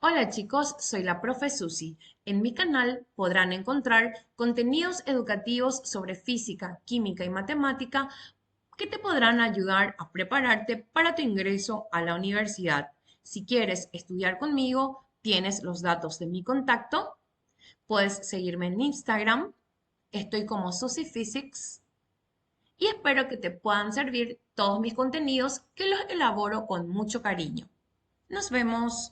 Hola chicos, soy la profe Susi. En mi canal podrán encontrar contenidos educativos sobre física, química y matemática que te podrán ayudar a prepararte para tu ingreso a la universidad. Si quieres estudiar conmigo, tienes los datos de mi contacto. Puedes seguirme en Instagram. Estoy como Susi Physics y espero que te puedan servir todos mis contenidos que los elaboro con mucho cariño. Nos vemos.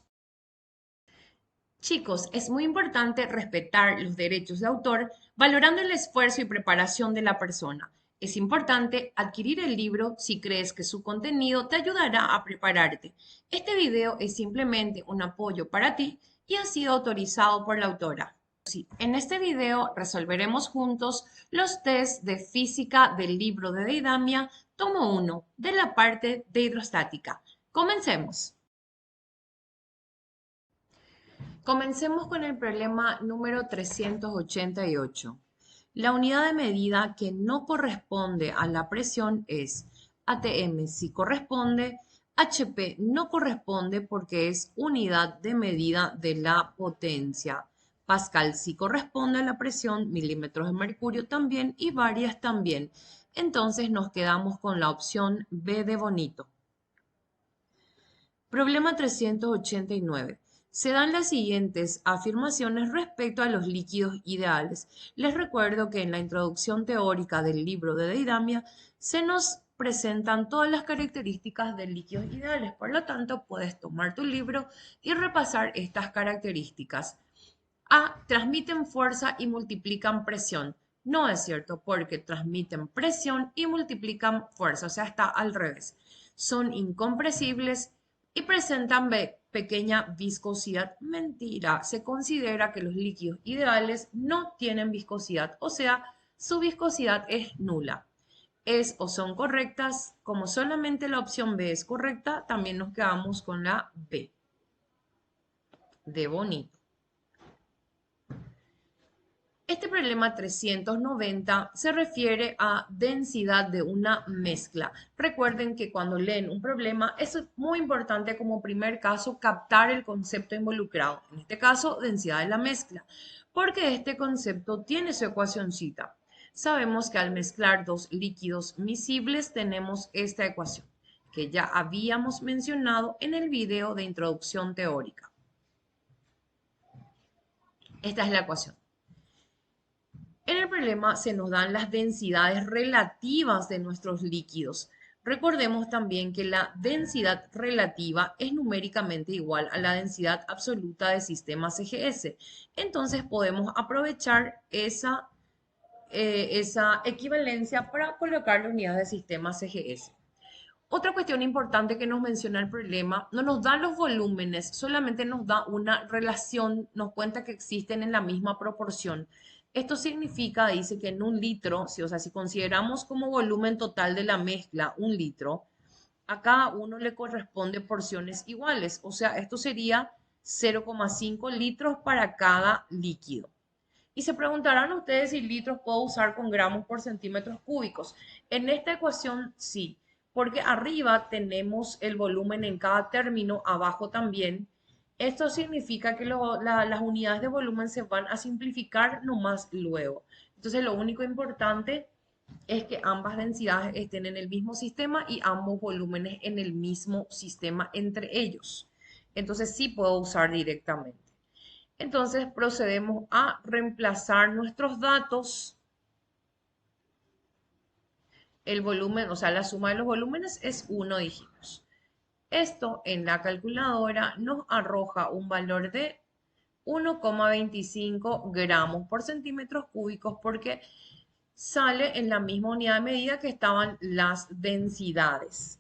Chicos, es muy importante respetar los derechos de autor, valorando el esfuerzo y preparación de la persona. Es importante adquirir el libro si crees que su contenido te ayudará a prepararte. Este video es simplemente un apoyo para ti y ha sido autorizado por la autora. Sí, en este video resolveremos juntos los tests de física del libro de Deidamia, tomo 1, de la parte de hidrostática. Comencemos. Comencemos con el problema número 388. La unidad de medida que no corresponde a la presión es ATM si corresponde, HP no corresponde porque es unidad de medida de la potencia. Pascal sí corresponde a la presión, milímetros de mercurio también y varias también. Entonces nos quedamos con la opción B de bonito. Problema 389. Se dan las siguientes afirmaciones respecto a los líquidos ideales. Les recuerdo que en la introducción teórica del libro de Deidamia se nos presentan todas las características de líquidos ideales. Por lo tanto, puedes tomar tu libro y repasar estas características. A. Transmiten fuerza y multiplican presión. No es cierto porque transmiten presión y multiplican fuerza, o sea, está al revés. Son incompresibles y presentan pequeña viscosidad. Mentira, se considera que los líquidos ideales no tienen viscosidad, o sea, su viscosidad es nula. Es o son correctas, como solamente la opción B es correcta, también nos quedamos con la B de bonito. Este problema 390 se refiere a densidad de una mezcla. Recuerden que cuando leen un problema es muy importante como primer caso captar el concepto involucrado, en este caso densidad de la mezcla, porque este concepto tiene su ecuacioncita. Sabemos que al mezclar dos líquidos miscibles tenemos esta ecuación, que ya habíamos mencionado en el video de introducción teórica. Esta es la ecuación. En el problema se nos dan las densidades relativas de nuestros líquidos. Recordemos también que la densidad relativa es numéricamente igual a la densidad absoluta del sistema CGS. Entonces podemos aprovechar esa equivalencia para colocar la unidad de sistema CGS. Otra cuestión importante que nos menciona el problema, no nos da los volúmenes, solamente nos da una relación, nos cuenta que existen en la misma proporción. Esto significa, dice que en un litro, o sea, si consideramos como volumen total de la mezcla un litro, a cada uno le corresponde porciones iguales, o sea, esto sería 0,5 litros para cada líquido. Y se preguntarán ustedes si litros puedo usar con gramos por centímetros cúbicos. En esta ecuación sí, porque arriba tenemos el volumen en cada término, abajo también. Esto significa que las unidades de volumen se van a simplificar nomás luego. Entonces lo único importante es que ambas densidades estén en el mismo sistema y ambos volúmenes en el mismo sistema entre ellos. Entonces sí puedo usar directamente. Entonces procedemos a reemplazar nuestros datos. El volumen, o sea, la suma de los volúmenes es 1, dijimos. Esto en la calculadora nos arroja un valor de 1,25 gramos por centímetros cúbicos porque sale en la misma unidad de medida que estaban las densidades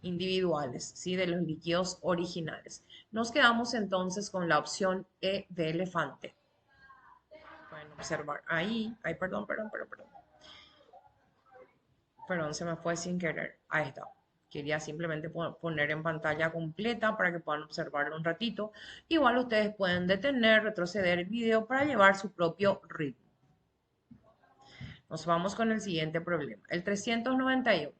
individuales, ¿sí? De los líquidos originales. Nos quedamos entonces con la opción E de elefante. Pueden observar ahí. Ay, perdón, se me fue sin querer. Ahí está. Quería simplemente poner en pantalla completa para que puedan observarlo un ratito. Igual ustedes pueden detener, retroceder el video para llevar su propio ritmo. Nos vamos con el siguiente problema, el 391.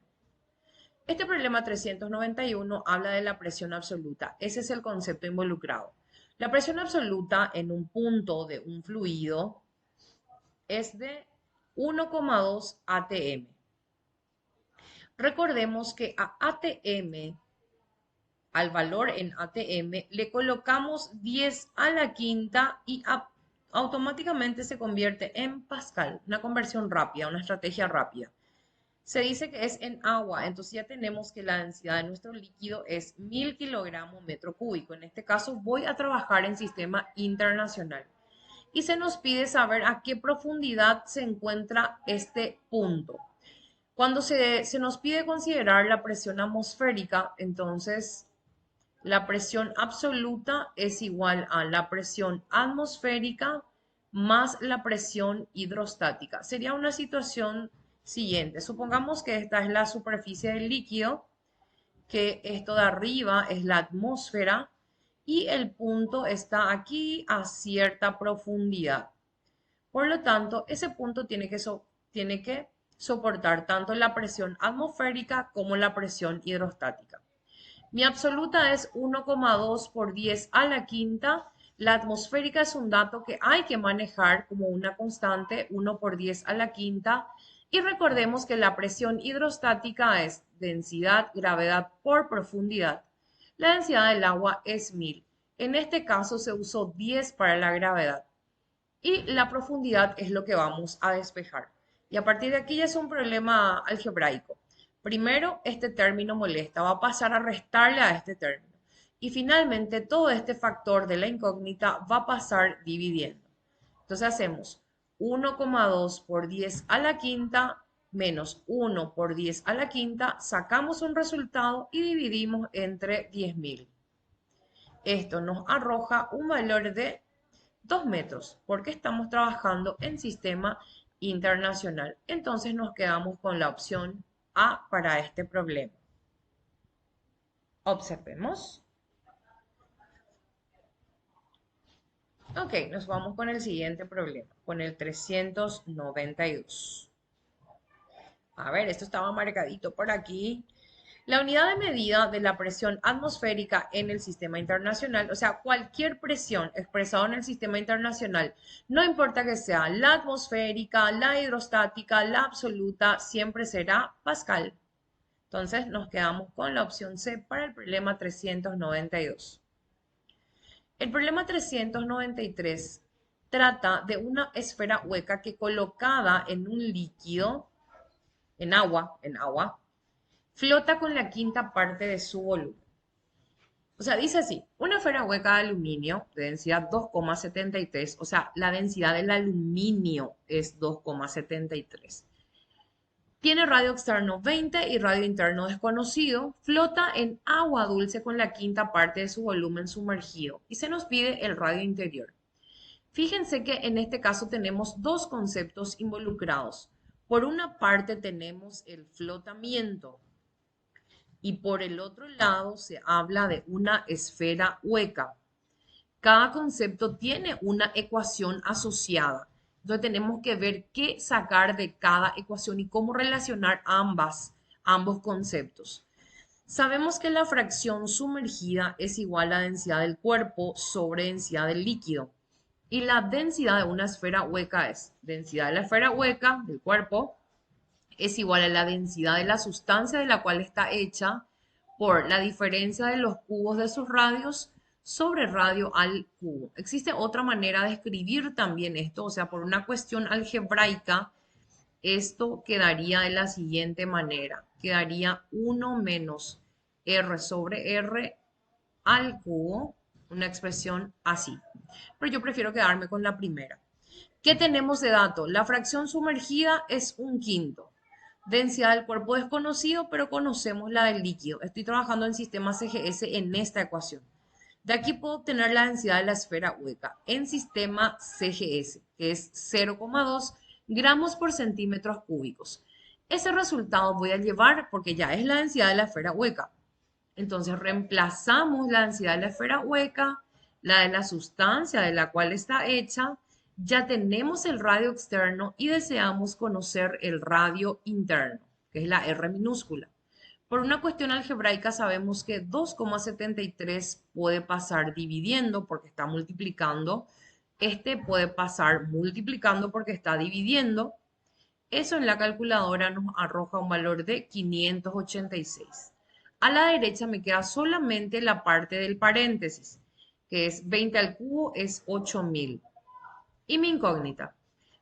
Este problema 391 habla de la presión absoluta. Ese es el concepto involucrado. La presión absoluta en un punto de un fluido es de 1,2 atm. Recordemos que a atm, al valor en atm, le colocamos 10 a la quinta y automáticamente se convierte en pascal, una conversión rápida, una estrategia rápida. Se dice que es en agua, entonces ya tenemos que la densidad de nuestro líquido es 1000 kilogramos metro cúbico. En este caso voy a trabajar en sistema internacional. Y se nos pide saber a qué profundidad se encuentra este punto. Cuando se nos pide considerar la presión atmosférica, entonces la presión absoluta es igual a la presión atmosférica más la presión hidrostática. Sería una situación siguiente. Supongamos que esta es la superficie del líquido, que esto de arriba es la atmósfera y el punto está aquí a cierta profundidad. Por lo tanto, ese punto tiene que soportar tanto la presión atmosférica como la presión hidrostática. Mi absoluta es 1,2 por 10 a la quinta. La atmosférica es un dato que hay que manejar como una constante, 1 por 10 a la quinta. Y recordemos que la presión hidrostática es densidad, gravedad por profundidad. La densidad del agua es 1000. En este caso se usó 10 para la gravedad. Y la profundidad es lo que vamos a despejar. Y a partir de aquí ya es un problema algebraico. Primero, este término molesta, va a pasar a restarle a este término. Y finalmente, todo este factor de la incógnita va a pasar dividiendo. Entonces hacemos 1,2 por 10 a la quinta menos 1 por 10 a la quinta, sacamos un resultado y dividimos entre 10.000. Esto nos arroja un valor de 2 metros, porque estamos trabajando en sistema internacional. Entonces nos quedamos con la opción A para este problema. Observemos. Ok, nos vamos con el siguiente problema, con el 392. A ver, esto estaba marcadito por aquí. La unidad de medida de la presión atmosférica en el sistema internacional, o sea, cualquier presión expresada en el sistema internacional, no importa que sea la atmosférica, la hidrostática, la absoluta, siempre será pascal. Entonces nos quedamos con la opción C para el problema 392. El problema 393 trata de una esfera hueca que colocada en un líquido, en agua, flota con la quinta parte de su volumen. O sea, dice así, una esfera hueca de aluminio de densidad 2,73, o sea, la densidad del aluminio es 2,73. Tiene radio externo 20 y radio interno desconocido, flota en agua dulce con la quinta parte de su volumen sumergido y se nos pide el radio interior. Fíjense que en este caso tenemos dos conceptos involucrados. Por una parte tenemos el flotamiento, y por el otro lado se habla de una esfera hueca. Cada concepto tiene una ecuación asociada. Entonces tenemos que ver qué sacar de cada ecuación y cómo relacionar ambos conceptos. Sabemos que la fracción sumergida es igual a la densidad del cuerpo sobre densidad del líquido. Y la densidad de una esfera hueca es densidad de la esfera hueca del cuerpo es igual a la densidad de la sustancia de la cual está hecha por la diferencia de los cubos de sus radios sobre radio al cubo. Existe otra manera de escribir también esto, o sea, por una cuestión algebraica, esto quedaría de la siguiente manera. Quedaría 1 menos R sobre R al cubo, una expresión así. Pero yo prefiero quedarme con la primera. ¿Qué tenemos de dato? La fracción sumergida es 1/5. Densidad del cuerpo desconocido, pero conocemos la del líquido. Estoy trabajando en sistema CGS en esta ecuación. De aquí puedo obtener la densidad de la esfera hueca en sistema CGS, que es 0,2 gramos por centímetros cúbicos. Ese resultado voy a llevar porque ya es la densidad de la esfera hueca. Entonces reemplazamos la densidad de la esfera hueca, la de la sustancia de la cual está hecha. Ya tenemos el radio externo y deseamos conocer el radio interno, que es la R minúscula. Por una cuestión algebraica sabemos que 2,73 puede pasar dividiendo porque está multiplicando. Este puede pasar multiplicando porque está dividiendo. Eso en la calculadora nos arroja un valor de 586. A la derecha me queda solamente la parte del paréntesis, que es 20 al cubo es 8000. Y mi incógnita.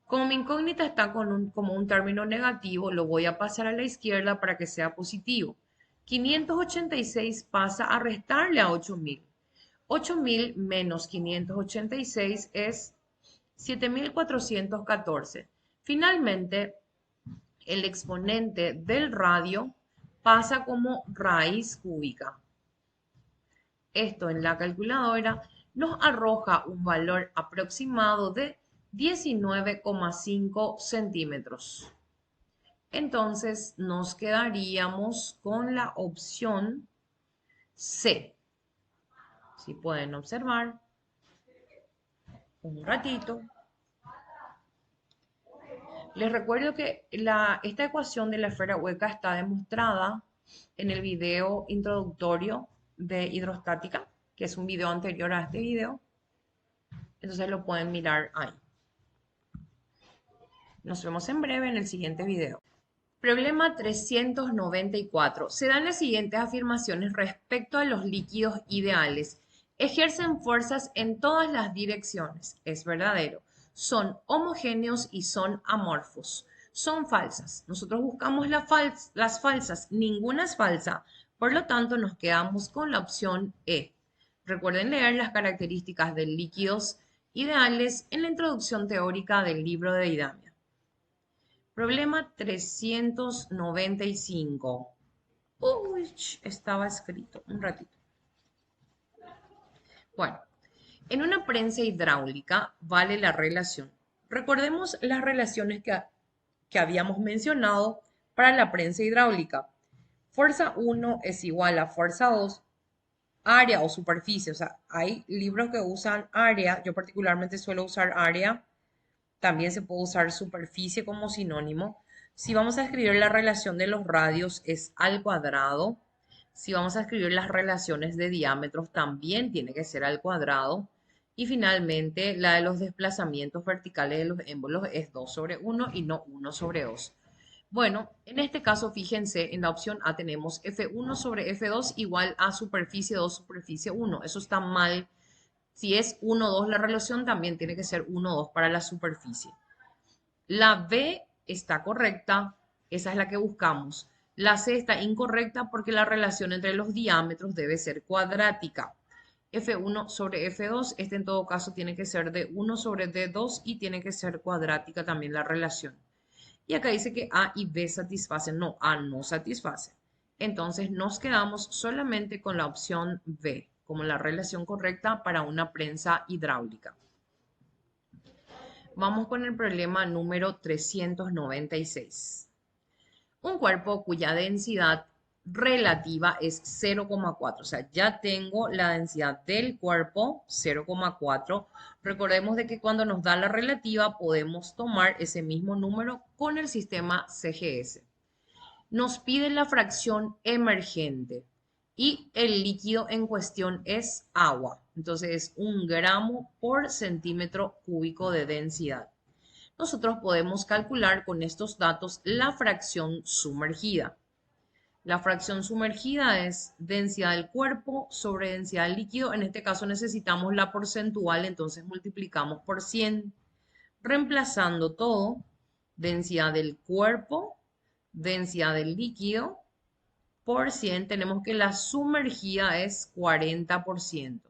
Como mi incógnita está como un término negativo, lo voy a pasar a la izquierda para que sea positivo. 586 pasa a restarle a 8000. 8000 menos 586 es 7414. Finalmente, el exponente del radio pasa como raíz cúbica. Esto en la calculadora nos arroja un valor aproximado de 19,5 centímetros. Entonces nos quedaríamos con la opción C. Si pueden observar un ratito. Les recuerdo que esta ecuación de la esfera hueca está demostrada en el video introductorio de hidrostática, que es un video anterior a este video. Entonces lo pueden mirar ahí. Nos vemos en breve en el siguiente video. Problema 394. Se dan las siguientes afirmaciones respecto a los líquidos ideales. Ejercen fuerzas en todas las direcciones. Es verdadero. Son homogéneos y son amorfos. Son falsas. Nosotros buscamos las falsas. Ninguna es falsa. Por lo tanto, nos quedamos con la opción E. Recuerden leer las características de líquidos ideales en la introducción teórica del libro de Didamia. Problema 395. Uy, estaba escrito. Un ratito. Bueno, en una prensa hidráulica vale la relación. Recordemos las relaciones que habíamos mencionado para la prensa hidráulica. Fuerza 1 es igual a fuerza 2, área o superficie. O sea, hay libros que usan área. Yo particularmente suelo usar área. También se puede usar superficie como sinónimo. Si vamos a escribir la relación de los radios es al cuadrado. Si vamos a escribir las relaciones de diámetros también tiene que ser al cuadrado. Y finalmente la de los desplazamientos verticales de los émbolos es 2 sobre 1 y no 1 sobre 2. Bueno, en este caso fíjense, en la opción A tenemos F1 sobre F2 igual a superficie 2 superficie 1. Eso está mal. Si es 1,2 la relación, también tiene que ser 1,2 para la superficie. La B está correcta, esa es la que buscamos. La C está incorrecta porque la relación entre los diámetros debe ser cuadrática. F1 sobre F2, este en todo caso tiene que ser de 1 sobre D2 y tiene que ser cuadrática también la relación. Y acá dice que A y B satisfacen, no, A no satisface. Entonces nos quedamos solamente con la opción B como la relación correcta para una prensa hidráulica. Vamos con el problema número 396. Un cuerpo cuya densidad relativa es 0,4. O sea, ya tengo la densidad del cuerpo 0,4. Recordemos de que cuando nos da la relativa podemos tomar ese mismo número con el sistema CGS. Nos pide la fracción emergente y el líquido en cuestión es agua. Entonces es 1 gramo por centímetro cúbico de densidad. Nosotros podemos calcular con estos datos la fracción sumergida. La fracción sumergida es densidad del cuerpo sobre densidad del líquido. En este caso necesitamos la porcentual, entonces multiplicamos por 100, reemplazando todo, densidad del cuerpo, densidad del líquido, por 100, tenemos que la sumergida es 40%.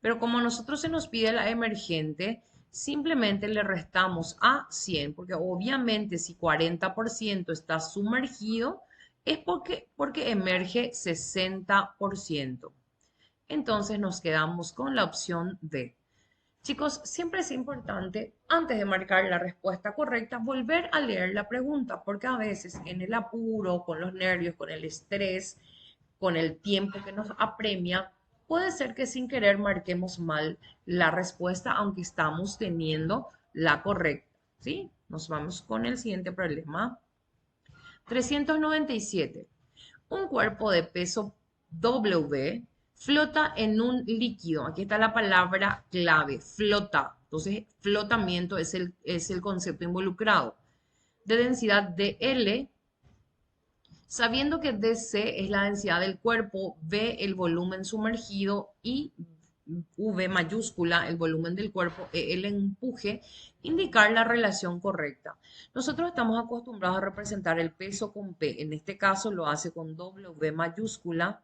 Pero como a nosotros se nos pide la emergente, simplemente le restamos a 100, porque obviamente si 40% está sumergido, es porque emerge 60%. Entonces nos quedamos con la opción D. Chicos, siempre es importante, antes de marcar la respuesta correcta, volver a leer la pregunta, porque a veces en el apuro, con los nervios, con el estrés, con el tiempo que nos apremia, puede ser que sin querer marquemos mal la respuesta, aunque estamos teniendo la correcta. ¿Sí? Nos vamos con el siguiente problema. 397. Un cuerpo de peso W flota en un líquido. Aquí está la palabra clave, flota. Entonces, flotamiento es el concepto involucrado. De densidad dL, sabiendo que dC es la densidad del cuerpo, V el volumen sumergido y V mayúscula el volumen del cuerpo, E el empuje, indicar la relación correcta. Nosotros estamos acostumbrados a representar el peso con P, en este caso lo hace con W mayúscula.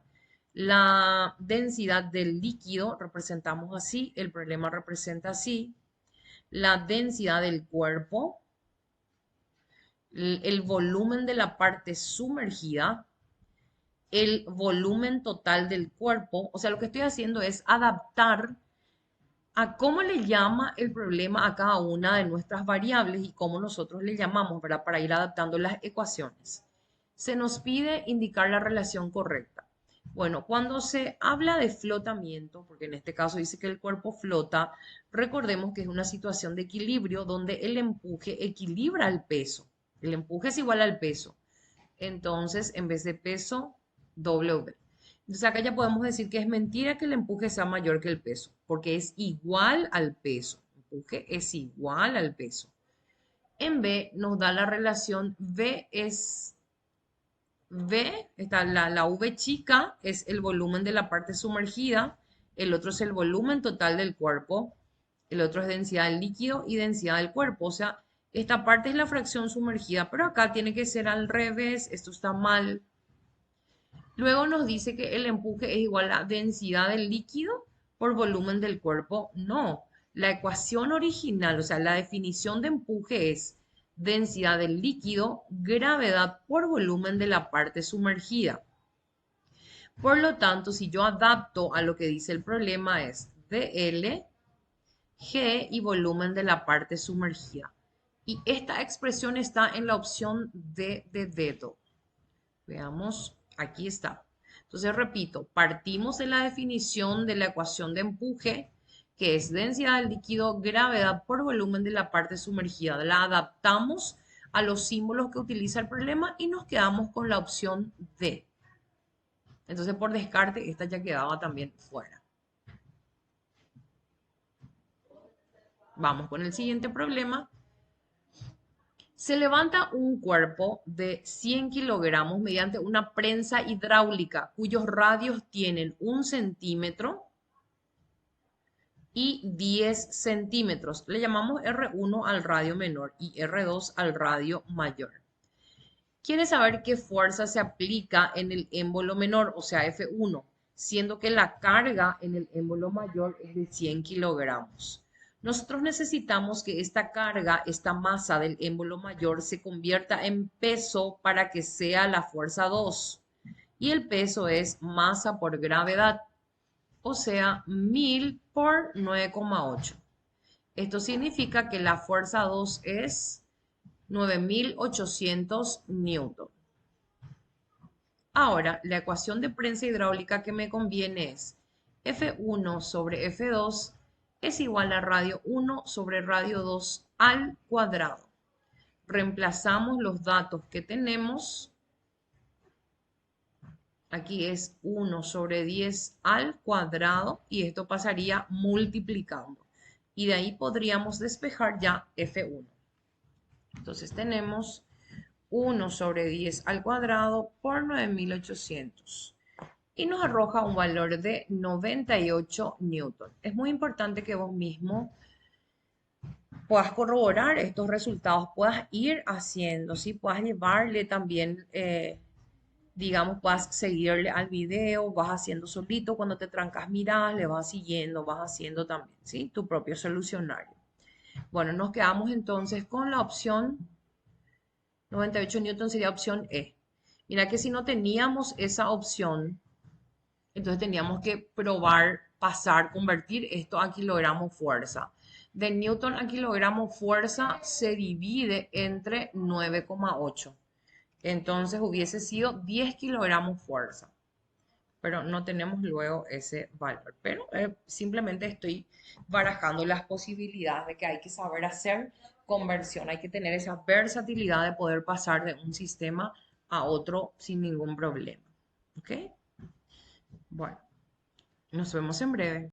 La densidad del líquido representamos así, el problema representa así. La densidad del cuerpo, el volumen de la parte sumergida, el volumen total del cuerpo. O sea, lo que estoy haciendo es adaptar a cómo le llama el problema a cada una de nuestras variables y cómo nosotros le llamamos, ¿verdad? Para ir adaptando las ecuaciones. Se nos pide indicar la relación correcta. Bueno, cuando se habla de flotamiento, porque en este caso dice que el cuerpo flota, recordemos que es una situación de equilibrio donde el empuje equilibra el peso. El empuje es igual al peso. Entonces, en vez de peso, W. Entonces acá ya podemos decir que es mentira que el empuje sea mayor que el peso, porque es igual al peso. El empuje es igual al peso. En B nos da la relación V, está la V chica, es el volumen de la parte sumergida, el otro es el volumen total del cuerpo, el otro es densidad del líquido y densidad del cuerpo. O sea, esta parte es la fracción sumergida, pero acá tiene que ser al revés, esto está mal. Luego nos dice que el empuje es igual a densidad del líquido por volumen del cuerpo. No, la ecuación original, o sea, la definición de empuje es densidad del líquido, gravedad por volumen de la parte sumergida. Por lo tanto, si yo adapto a lo que dice el problema es dL, G y volumen de la parte sumergida. Y esta expresión está en la opción D de dedo. Veamos, aquí está. Entonces, repito, partimos de la definición de la ecuación de empuje, que es densidad del líquido, gravedad por volumen de la parte sumergida. La adaptamos a los símbolos que utiliza el problema y nos quedamos con la opción D. Entonces, por descarte, esta ya quedaba también fuera. Vamos con el siguiente problema. Se levanta un cuerpo de 100 kilogramos mediante una prensa hidráulica cuyos radios tienen 1 centímetro y 10 centímetros. Le llamamos R1 al radio menor y R2 al radio mayor. Quiere saber qué fuerza se aplica en el émbolo menor, o sea, F1, siendo que la carga en el émbolo mayor es de 100 kilogramos. Nosotros necesitamos que esta carga, esta masa del émbolo mayor se convierta en peso para que sea la fuerza 2. Y el peso es masa por gravedad, o sea, 1000 por 9,8. Esto significa que la fuerza 2 es 9800 newton. Ahora, la ecuación de prensa hidráulica que me conviene es F1 sobre F2 es igual a radio 1 sobre radio 2 al cuadrado. Reemplazamos los datos que tenemos. Aquí es 1 sobre 10 al cuadrado y esto pasaría multiplicando. Y de ahí podríamos despejar ya F1. Entonces tenemos 1 sobre 10 al cuadrado por 9800 y nos arroja un valor de 98 newton. Es muy importante que vos mismo puedas corroborar estos resultados, puedas ir haciendo, ¿sí? Puedas llevarle también, digamos, puedas seguirle al video, vas haciendo solito, cuando te trancas miras, le vas siguiendo, vas haciendo también, ¿sí? Tu propio solucionario. Bueno, nos quedamos entonces con la opción 98 newton sería opción E. Mira que si no teníamos esa opción, entonces teníamos que probar, pasar, convertir esto a kilogramo fuerza. De newton a kilogramo fuerza se divide entre 9,8. Entonces hubiese sido 10 kilogramos fuerza. Pero no tenemos luego ese valor. Pero simplemente estoy barajando las posibilidades de que hay que saber hacer conversión, hay que tener esa versatilidad de poder pasar de un sistema a otro sin ningún problema. ¿Ok? Bueno, nos vemos en breve.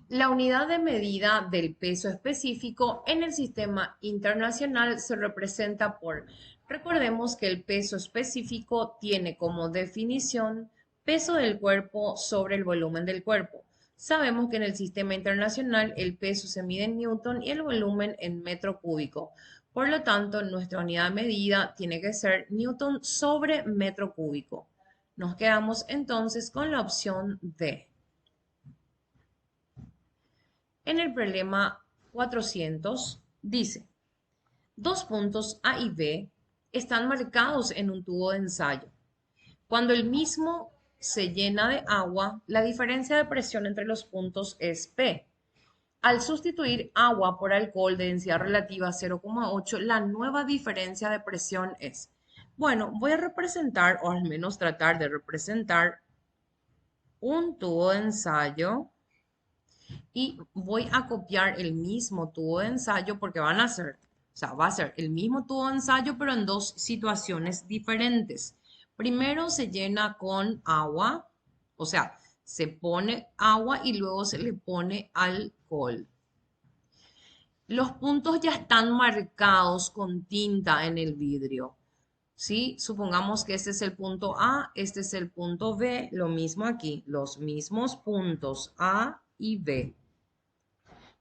La unidad de medida del peso específico en el sistema internacional se representa por, recordemos que el peso específico tiene como definición peso del cuerpo sobre el volumen del cuerpo. Sabemos que en el sistema internacional el peso se mide en newton y el volumen en metro cúbico. Por lo tanto, nuestra unidad de medida tiene que ser newton sobre metro cúbico. Nos quedamos entonces con la opción D. En el problema 400 dice, dos puntos A y B están marcados en un tubo de ensayo. Cuando el mismo se llena de agua, la diferencia de presión entre los puntos es P. Al sustituir agua por alcohol de densidad relativa 0,8, la nueva diferencia de presión es. Bueno, voy a representar, o al menos tratar de representar, un tubo de ensayo y voy a copiar el mismo tubo de ensayo porque van a ser, o sea, va a ser el mismo tubo de ensayo, pero en dos situaciones diferentes. Primero se llena con agua, o sea, se pone agua y luego se le pone alcohol. Los puntos ya están marcados con tinta en el vidrio. ¿Sí? Supongamos que este es el punto A, este es el punto B, lo mismo aquí, los mismos puntos A y B.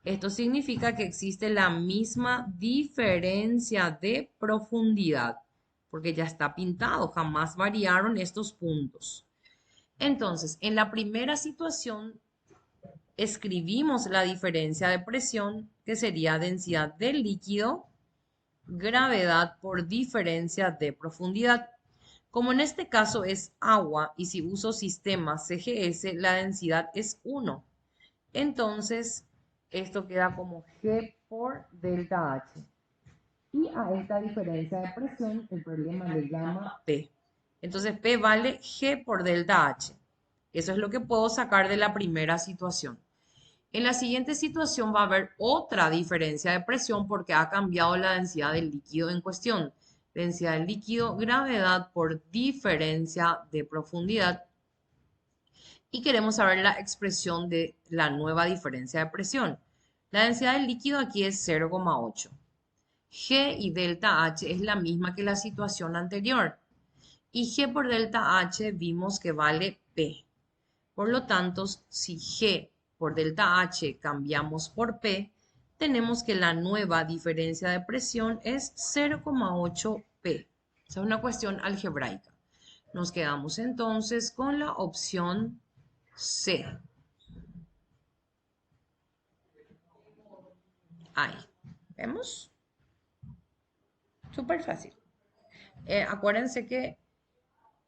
Esto significa que existe la misma diferencia de profundidad, porque ya está pintado, jamás variaron estos puntos. Entonces, en la primera situación, escribimos la diferencia de presión, que sería densidad del líquido, gravedad por diferencia de profundidad. Como en este caso es agua y si uso sistema CGS, la densidad es 1. Entonces, esto queda como G por delta H. Y a esta diferencia de presión, el problema le llama P. Entonces, P vale G por delta H. Eso es lo que puedo sacar de la primera situación. En la siguiente situación va a haber otra diferencia de presión porque ha cambiado la densidad del líquido en cuestión. Densidad del líquido, gravedad por diferencia de profundidad. Y queremos saber la expresión de la nueva diferencia de presión. La densidad del líquido aquí es 0,8. G y delta H es la misma que la situación anterior. Y G por delta H vimos que vale P. Por lo tanto, si G por delta H cambiamos por P, tenemos que la nueva diferencia de presión es 0,8 P. Esa es una cuestión algebraica. Nos quedamos entonces con la opción C. Ahí. ¿Vemos? Súper fácil. Acuérdense que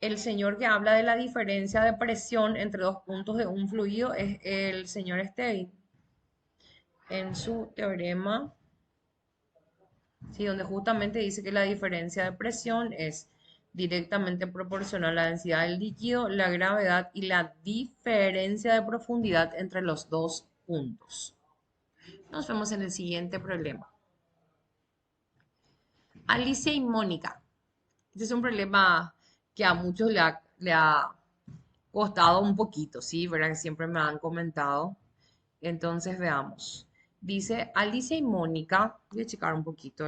el señor que habla de la diferencia de presión entre dos puntos de un fluido es el señor Stein en su teorema, sí, donde justamente dice que la diferencia de presión es directamente proporcional a la densidad del líquido, la gravedad y la diferencia de profundidad entre los dos puntos. Nos vemos en el siguiente problema. Alicia y Mónica. Este es un problema que a muchos le ha costado un poquito, ¿sí? ¿Verdad? Que siempre me han comentado. Entonces veamos. Dice Alicia y Mónica. Voy a checar un poquito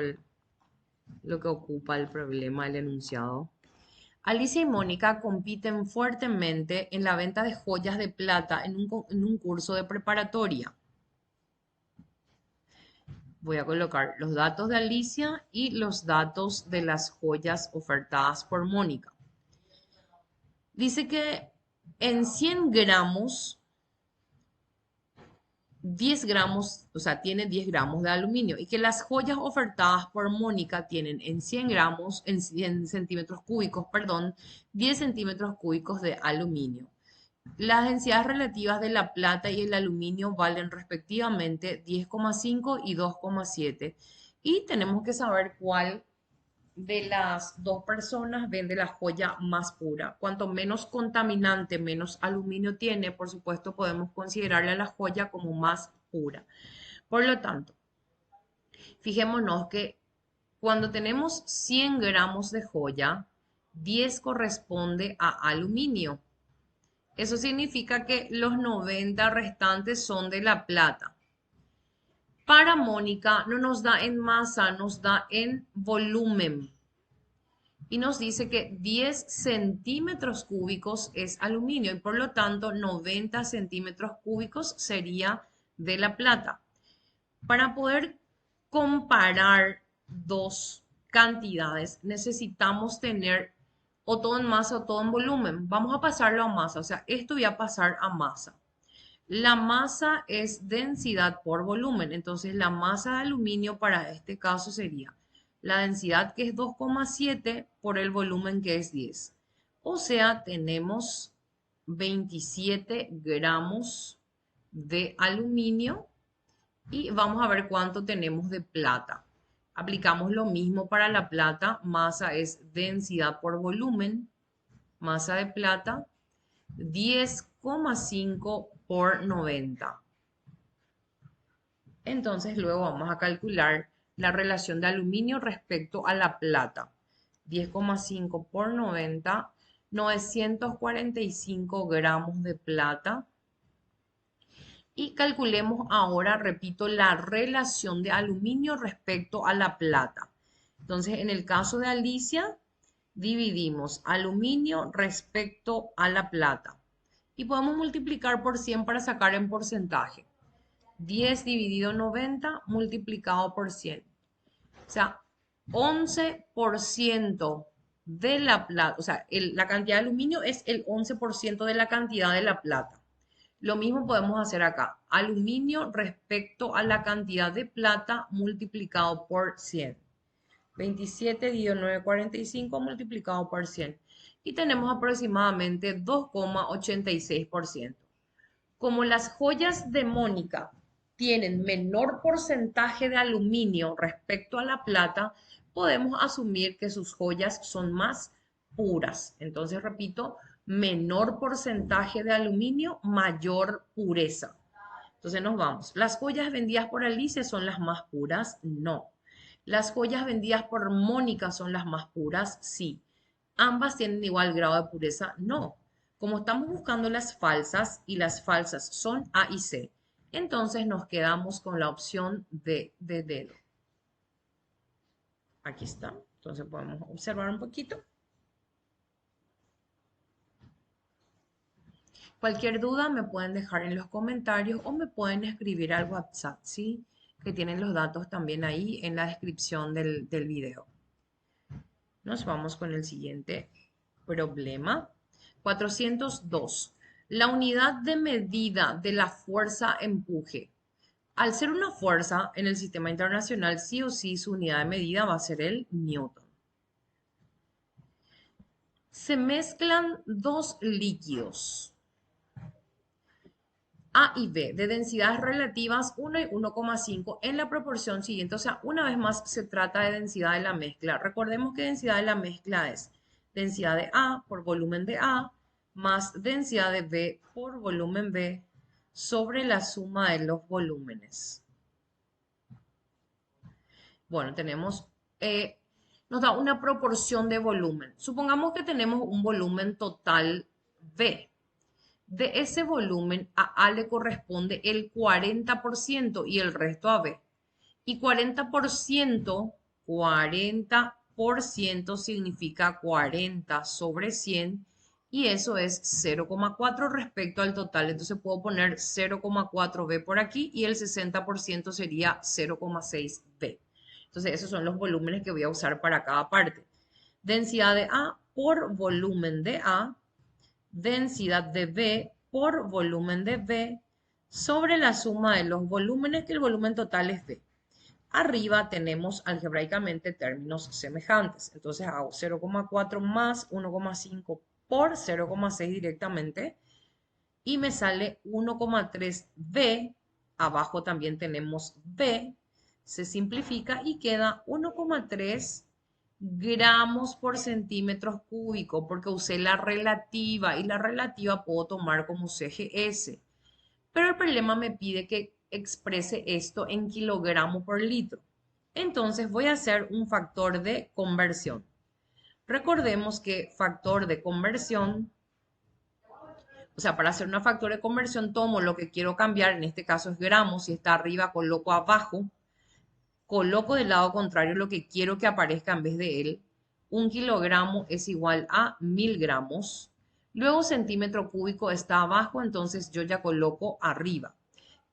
lo que ocupa el problema, el enunciado. Alicia y Mónica compiten fuertemente en la venta de joyas de plata en un curso de preparatoria. Voy a colocar los datos de Alicia y los datos de las joyas ofertadas por Mónica. Dice que en 100 gramos, 10 gramos, o sea, tiene 10 gramos de aluminio y que las joyas ofertadas por Mónica tienen en 100 gramos, en 100 centímetros cúbicos, perdón, 10 centímetros cúbicos de aluminio. Las densidades relativas de la plata y el aluminio valen respectivamente 10,5 y 2,7. Y tenemos que saber cuál de las dos personas vende la joya más pura. Cuanto menos contaminante, menos aluminio tiene, por supuesto, podemos considerarle a la joya como más pura. Por lo tanto, fijémonos que cuando tenemos 100 gramos de joya, 10 corresponde a aluminio. Eso significa que los 90 restantes son de la plata. Para Mónica no nos da en masa, nos da en volumen. Y nos dice que 10 centímetros cúbicos es aluminio y por lo tanto 90 centímetros cúbicos sería de la plata. Para poder comparar dos cantidades necesitamos tener o todo en masa o todo en volumen. Vamos a pasarlo a masa, o sea, esto voy a pasar a masa. La masa es densidad por volumen, entonces la masa de aluminio para este caso sería la densidad que es 2,7 por el volumen que es 10. O sea, tenemos 27 gramos de aluminio y vamos a ver cuánto tenemos de plata. Aplicamos lo mismo para la plata, masa es densidad por volumen, masa de plata 10,5 por 90. Entonces luego vamos a calcular la relación de aluminio respecto a la plata. 10,5 por 90, 945 gramos de plata. Y calculemos ahora, repito, la relación de aluminio respecto a la plata. Entonces, en el caso de Alicia, dividimos aluminio respecto a la plata. Y podemos multiplicar por 100 para sacar en porcentaje. 10 dividido 90 multiplicado por 100. O sea, 11% de la plata, o sea, la cantidad de aluminio es el 11% de la cantidad de la plata. Lo mismo podemos hacer acá. Aluminio respecto a la cantidad de plata multiplicado por 100. 27 dividido 9,45 multiplicado por 100. Y tenemos aproximadamente 2,86%. Como las joyas de Mónica tienen menor porcentaje de aluminio respecto a la plata, podemos asumir que sus joyas son más puras. Entonces, repito, menor porcentaje de aluminio, mayor pureza. Entonces nos vamos. ¿Las joyas vendidas por Alicia son las más puras? No. ¿Las joyas vendidas por Mónica son las más puras? Sí. ¿Ambas tienen igual grado de pureza? No. Como estamos buscando las falsas y las falsas son A y C, entonces nos quedamos con la opción de dedo. Aquí está. Entonces podemos observar un poquito. Cualquier duda me pueden dejar en los comentarios o me pueden escribir al WhatsApp, ¿sí? Que tienen los datos también ahí en la descripción del video. Nos vamos con el siguiente problema. 402. La unidad de medida de la fuerza empuje. Al ser una fuerza en el sistema internacional, sí o sí su unidad de medida va a ser el newton. Se mezclan dos líquidos A y B de densidades relativas 1 y 1,5 en la proporción siguiente. O sea, una vez más se trata de densidad de la mezcla. Recordemos que densidad de la mezcla es densidad de A por volumen de A más densidad de B por volumen B sobre la suma de los volúmenes. Bueno, nos da una proporción de volumen. Supongamos que tenemos un volumen total B. De ese volumen a A le corresponde el 40% y el resto a B. Y 40% significa 40 sobre 100 y eso es 0,4 respecto al total. Entonces puedo poner 0,4 B por aquí y el 60% sería 0,6 B. Entonces esos son los volúmenes que voy a usar para cada parte. Densidad de A por volumen de A, densidad de B por volumen de B sobre la suma de los volúmenes, que el volumen total es B. Arriba tenemos algebraicamente términos semejantes. Entonces hago 0,4 más 1,5 por 0,6 directamente y me sale 1,3 B. Abajo también tenemos B. Se simplifica y queda 1,3 gramos por centímetros cúbicos porque usé la relativa y la relativa puedo tomar como CGS. Pero el problema me pide que exprese esto en kilogramo por litro. Entonces voy a hacer un factor de conversión. Recordemos que factor de conversión O sea, para hacer una factor de conversión tomo lo que quiero cambiar, en este caso es gramos, si está arriba coloco abajo, coloco del lado contrario lo que quiero que aparezca en vez de él. 1 kilogramo es igual a 1000 gramos. Luego centímetro cúbico está abajo, entonces yo ya coloco arriba.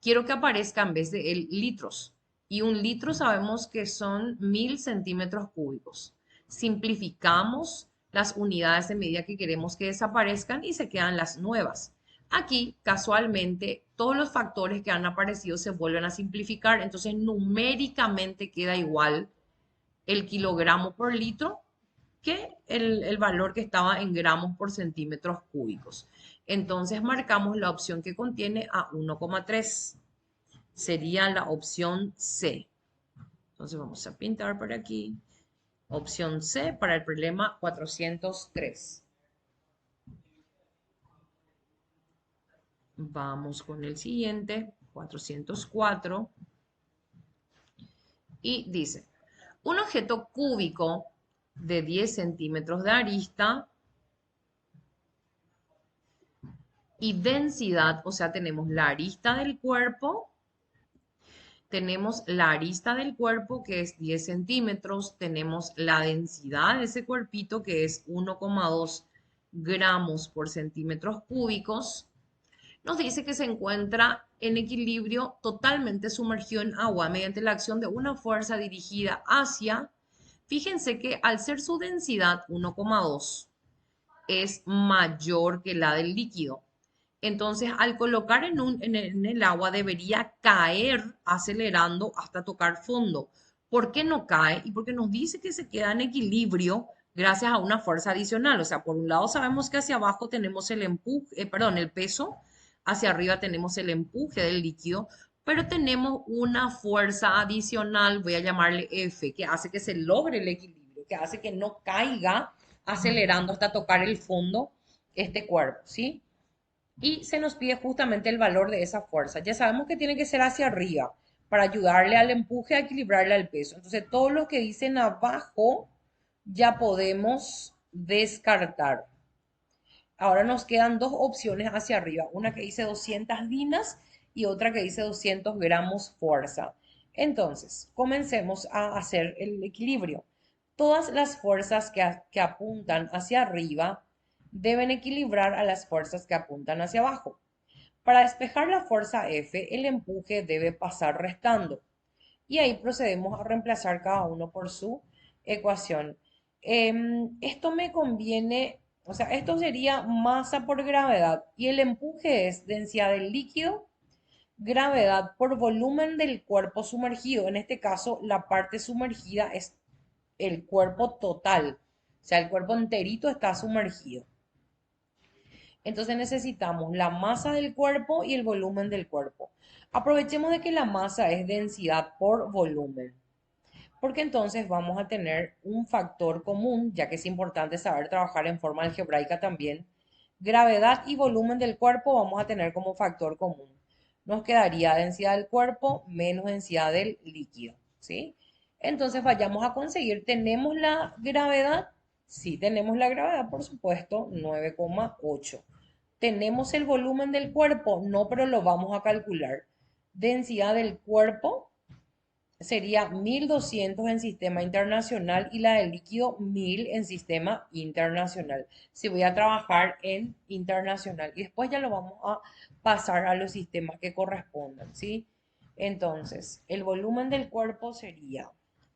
Quiero que aparezca en vez de él litros. Y 1 litro sabemos que son 1000 centímetros cúbicos. Simplificamos las unidades de medida que queremos que desaparezcan y se quedan las nuevas. Aquí, casualmente, todos los factores que han aparecido se vuelven a simplificar, entonces numéricamente queda igual el kilogramo por litro que el valor que estaba en gramos por centímetros cúbicos. Entonces marcamos la opción que contiene a 1,3. Sería la opción C. Entonces vamos a pintar por aquí. Opción C para el problema 403. Vamos con el siguiente, 404. Y dice, un objeto cúbico de 10 centímetros de arista y densidad, o sea, tenemos la arista del cuerpo, tenemos la arista del cuerpo que es 10 centímetros, tenemos la densidad de ese cuerpito que es 1,2 gramos por centímetros cúbicos. Nos dice que se encuentra en equilibrio totalmente sumergido en agua mediante la acción de una fuerza dirigida hacia, fíjense que al ser su densidad 1,2 es mayor que la del líquido. Entonces, al colocar en el agua debería caer acelerando hasta tocar fondo. ¿Por qué no cae? Y porque nos dice que se queda en equilibrio gracias a una fuerza adicional. O sea, por un lado sabemos que hacia abajo tenemos el empuje, perdón, el peso, hacia arriba tenemos el empuje del líquido, pero tenemos una fuerza adicional, voy a llamarle F, que hace que se logre el equilibrio, que hace que no caiga acelerando hasta tocar el fondo este cuerpo, ¿sí? Y se nos pide justamente el valor de esa fuerza. Ya sabemos que tiene que ser hacia arriba para ayudarle al empuje a equilibrarle al peso. Entonces, todo lo que dicen abajo ya podemos descartar. Ahora nos quedan dos opciones hacia arriba, una que dice 200 dinas y otra que dice 200 gramos fuerza. Entonces, comencemos a hacer el equilibrio. Todas las fuerzas que apuntan hacia arriba deben equilibrar a las fuerzas que apuntan hacia abajo. Para despejar la fuerza F, el empuje debe pasar restando. Y ahí procedemos a reemplazar cada uno por su ecuación. Esto me conviene, o sea, esto sería masa por gravedad y el empuje es densidad del líquido, gravedad por volumen del cuerpo sumergido. En este caso, la parte sumergida es el cuerpo total, o sea, el cuerpo enterito está sumergido. Entonces necesitamos la masa del cuerpo y el volumen del cuerpo. Aprovechemos de que la masa es densidad por volumen, porque entonces vamos a tener un factor común, ya que es importante saber trabajar en forma algebraica también. Gravedad y volumen del cuerpo vamos a tener como factor común. Nos quedaría densidad del cuerpo menos densidad del líquido, ¿sí? Entonces vayamos a conseguir, ¿tenemos la gravedad? Sí, tenemos la gravedad, por supuesto, 9,8. ¿Tenemos el volumen del cuerpo? No, pero lo vamos a calcular. Densidad del cuerpo sería 1200 en sistema internacional y la del líquido 1000 en sistema internacional. Si voy a trabajar en internacional y después ya lo vamos a pasar a los sistemas que correspondan, ¿sí? Entonces, el volumen del cuerpo sería,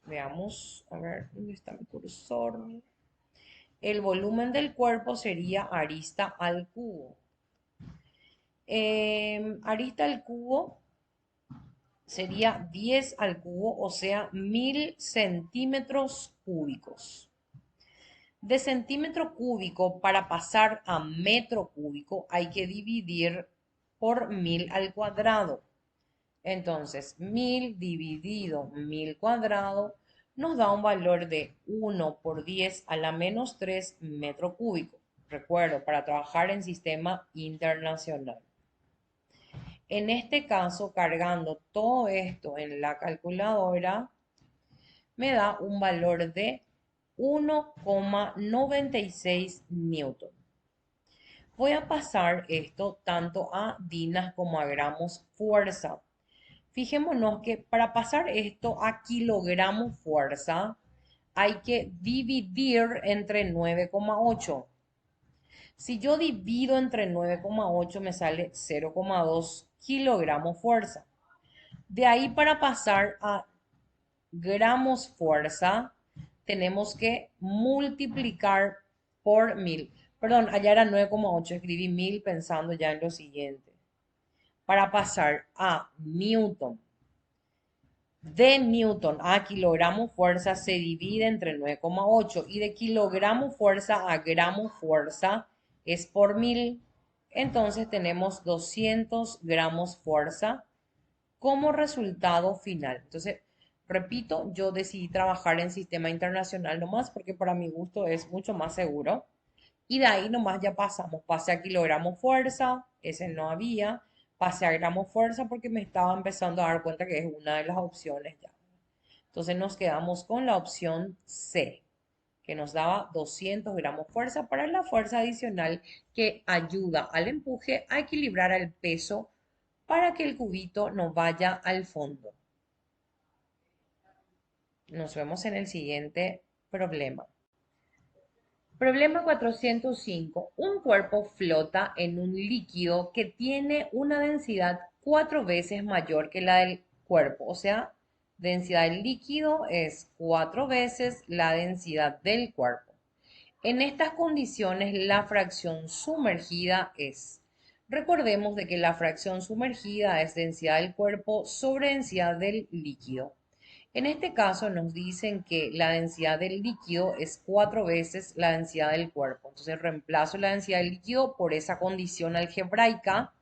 veamos, a ver, ¿dónde está mi cursor? El volumen del cuerpo sería arista al cubo. Arista al cubo sería 10 al cubo, o sea, 1000 centímetros cúbicos. De centímetro cúbico para pasar a metro cúbico hay que dividir por 1000 al cuadrado. Entonces, 1000 dividido 1000 cuadrado nos da un valor de 1 por 10 a la menos 3 metro cúbico. Recuerdo, para trabajar en sistema internacional. En este caso, cargando todo esto en la calculadora, me da un valor de 1,96 newton. Voy a pasar esto tanto a dinas como a gramos fuerza. Fijémonos que para pasar esto a kilogramos fuerza hay que dividir entre 9,8. Si yo divido entre 9,8 me sale 0,2 kilogramos fuerza. De ahí para pasar a gramos fuerza, tenemos que multiplicar por 1000. Perdón, allá era 9,8, escribí 1000 pensando ya en lo siguiente. Para pasar a Newton. De Newton a kilogramo fuerza se divide entre 9,8 y de kilogramo fuerza a gramo fuerza es por 1000. Entonces tenemos 200 gramos fuerza como resultado final. Entonces, repito, yo decidí trabajar en sistema internacional nomás porque para mi gusto es mucho más seguro. Y de ahí nomás ya pasamos, pasé a kilogramo fuerza, ese no había, pasé a gramo fuerza porque me estaba empezando a dar cuenta que es una de las opciones ya. Entonces nos quedamos con la opción C, que nos daba 200 gramos fuerza para la fuerza adicional que ayuda al empuje a equilibrar el peso para que el cubito no vaya al fondo. Nos vemos en el siguiente problema. Problema 405. Un cuerpo flota en un líquido que tiene una densidad 4 veces mayor que la del cuerpo. O sea, densidad del líquido es 4 veces la densidad del cuerpo. En estas condiciones, la fracción sumergida es. Recordemos de que la fracción sumergida es densidad del cuerpo sobre densidad del líquido. En este caso nos dicen que la densidad del líquido es 4 veces la densidad del cuerpo. Entonces reemplazo la densidad del líquido por esa condición algebraica.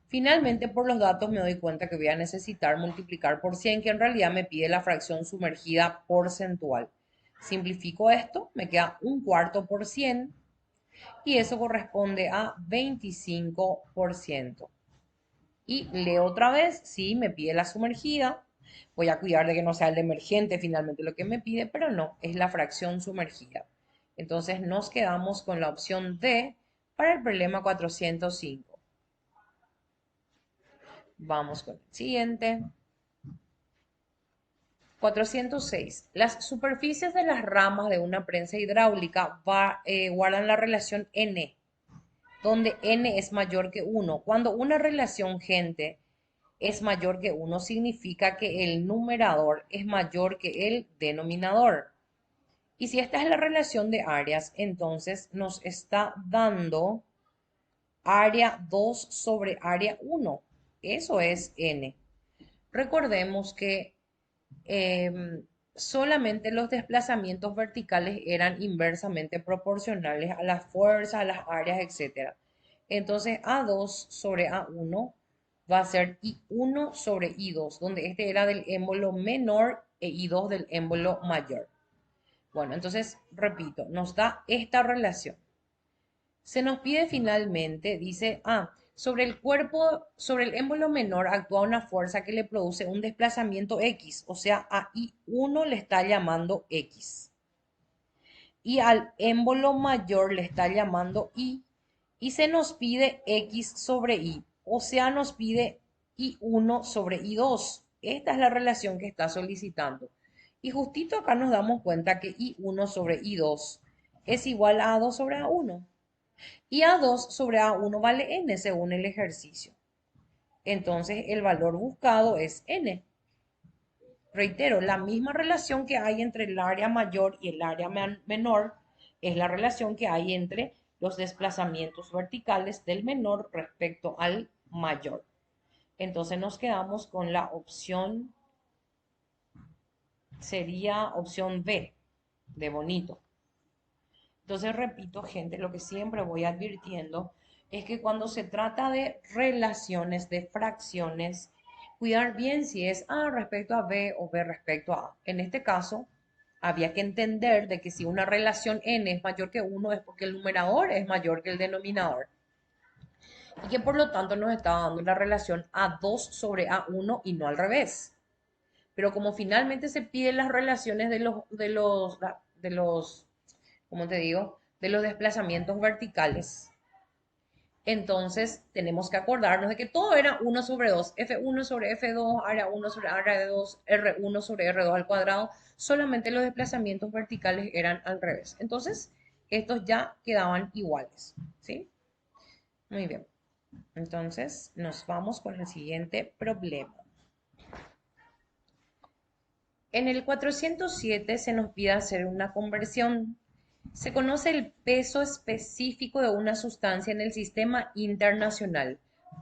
Finalmente, por los datos me doy cuenta que voy a necesitar multiplicar por 100, que en realidad me pide la fracción sumergida porcentual. Simplifico esto, me queda un cuarto por 100 y eso corresponde a 25%. Y leo otra vez, sí, me pide la sumergida. Voy a cuidar de que no sea el de emergente finalmente lo que me pide, pero no, es la fracción sumergida. Entonces nos quedamos con la opción D para el problema 405. Vamos con el siguiente. 406. Las superficies de las ramas de una prensa hidráulica guardan la relación N, donde N es mayor que 1. Cuando una relación, gente, es mayor que 1, significa que el numerador es mayor que el denominador. Y si esta es la relación de áreas, entonces nos está dando área 2 sobre área 1. Eso es N. Recordemos que solamente los desplazamientos verticales eran inversamente proporcionales a las fuerzas, a las áreas, etc. Entonces A2 sobre A1 va a ser I1 sobre I2, donde este era del émbolo menor e I2 del émbolo mayor. Bueno, entonces, repito, nos da esta relación. Se nos pide finalmente, dice, sobre el cuerpo, sobre el émbolo menor actúa una fuerza que le produce un desplazamiento X, o sea, a I1 le está llamando X. Y al émbolo mayor le está llamando y se nos pide X sobre Y, o sea, nos pide I1 sobre I2. Esta es la relación que está solicitando. Y justito acá nos damos cuenta que I1 sobre I2 es igual a A2 sobre A1. Y A2 sobre A1 vale N según el ejercicio. Entonces el valor buscado es N. Reitero, la misma relación que hay entre el área mayor y el área menor es la relación que hay entre los desplazamientos verticales del menor respecto al mayor. Entonces nos quedamos con la opción, sería opción B, de bonito. Entonces, repito, gente, lo que siempre voy advirtiendo es que cuando se trata de relaciones, de fracciones, cuidar bien si es A respecto a B o B respecto a A. En este caso, había que entender de que si una relación n es mayor que 1 es porque el numerador es mayor que el denominador. Y que por lo tanto nos está dando la relación A2 sobre A1 y no al revés. Pero como finalmente se piden las relaciones de los, ¿cómo te digo? De los desplazamientos verticales. Entonces tenemos que acordarnos de que todo era 1/2, F1 sobre F2, área 1 sobre área 2, R1 sobre R2 al cuadrado, solamente los desplazamientos verticales eran al revés. Entonces, estos ya quedaban iguales, ¿sí? Muy bien. Entonces, nos vamos con el siguiente problema. En el 407 se nos pide hacer una conversión. Se conoce el peso específico de una sustancia en el sistema internacional.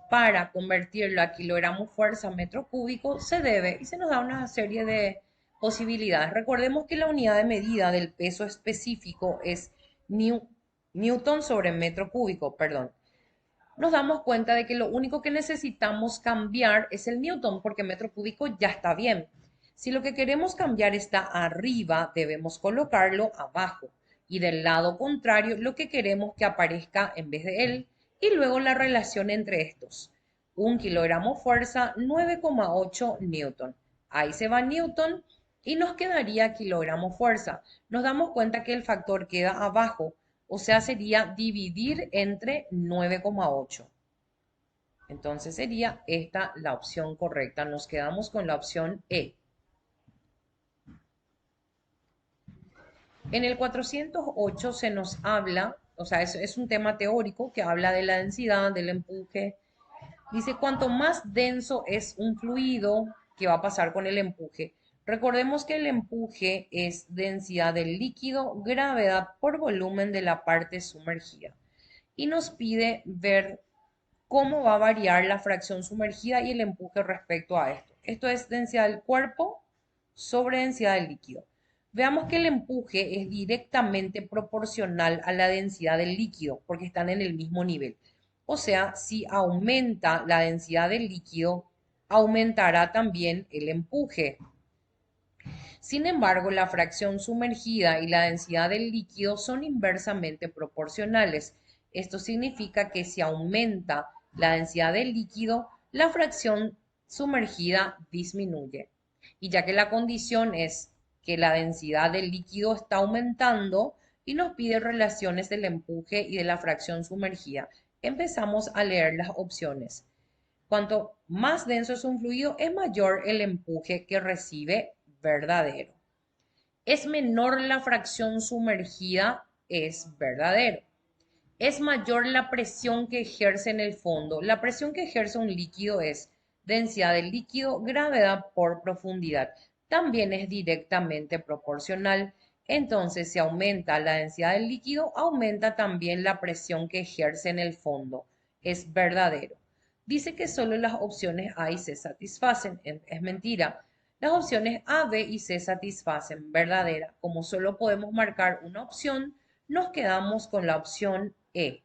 Para convertirlo a kilogramo fuerza metro cúbico se debe y se nos da una serie de posibilidades. Recordemos que la unidad de medida del peso específico es newton sobre metro cúbico, perdón. Nos damos cuenta de que lo único que necesitamos cambiar es el newton, porque metro cúbico ya está bien. Si lo que queremos cambiar está arriba, debemos colocarlo abajo. Y del lado contrario, lo que queremos que aparezca en vez de él. Y luego la relación entre estos. 1 kilogramo fuerza, 9,8 newton. Ahí se va newton y nos quedaría kilogramo fuerza. Nos damos cuenta que el factor queda abajo, o sea, sería dividir entre 9,8. Entonces sería esta la opción correcta. Nos quedamos con la opción E. En el 408 se nos habla, o sea, es un tema teórico que habla de la densidad, del empuje. Dice, cuanto más denso es un fluido, ¿qué va a pasar con el empuje? Recordemos que el empuje es densidad del líquido, gravedad por volumen de la parte sumergida. Y nos pide ver cómo va a variar la fracción sumergida y el empuje respecto a esto. Esto es densidad del cuerpo sobre densidad del líquido. Veamos que el empuje es directamente proporcional a la densidad del líquido porque están en el mismo nivel. O sea, si aumenta la densidad del líquido, aumentará también el empuje. Sin embargo, la fracción sumergida y la densidad del líquido son inversamente proporcionales. Esto significa que si aumenta la densidad del líquido, la fracción sumergida disminuye. Y ya que la condición es que la densidad del líquido está aumentando y nos pide relaciones del empuje y de la fracción sumergida, empezamos a leer las opciones. Cuanto más denso es un fluido, es mayor el empuje que recibe, verdadero. Es menor la fracción sumergida, es verdadero. Es mayor la presión que ejerce en el fondo. La presión que ejerce un líquido es densidad del líquido, gravedad por profundidad. También es directamente proporcional. Entonces, si aumenta la densidad del líquido, aumenta también la presión que ejerce en el fondo. Es verdadero. Dice que solo las opciones A y C satisfacen. Es mentira. Las opciones A, B y C satisfacen. Verdadera. Como solo podemos marcar una opción, nos quedamos con la opción E.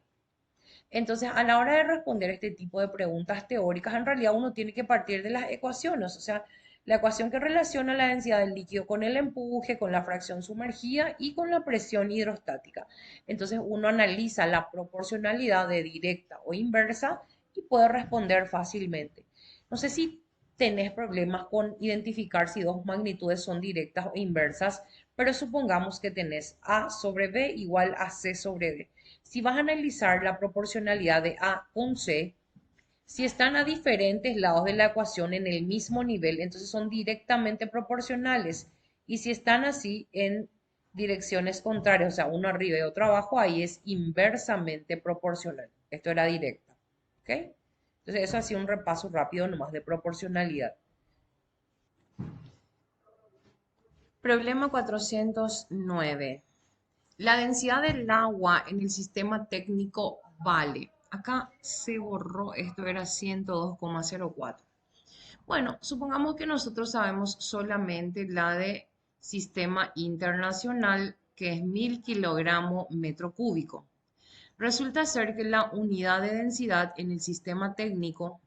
Entonces, a la hora de responder este tipo de preguntas teóricas, en realidad uno tiene que partir de las ecuaciones, o sea, la ecuación que relaciona la densidad del líquido con el empuje, con la fracción sumergida y con la presión hidrostática. Entonces, uno analiza la proporcionalidad de directa o inversa y puede responder fácilmente. No sé si tenés problemas con identificar si dos magnitudes son directas o inversas, pero supongamos que tenés A sobre B igual a C sobre D. Si vas a analizar la proporcionalidad de A con C, si están a diferentes lados de la ecuación en el mismo nivel, entonces son directamente proporcionales. Y si están así en direcciones contrarias, o sea, uno arriba y otro abajo, ahí es inversamente proporcional. Esto era directa. ¿Ok? Entonces, eso ha sido un repaso rápido nomás de proporcionalidad. Problema 409. La densidad del agua en el sistema técnico vale. Acá se borró, esto era 102,04. Bueno, supongamos que nosotros sabemos solamente la de sistema internacional, que es 1000 kilogramos metro cúbico. Resulta ser que la unidad de densidad en el sistema técnico,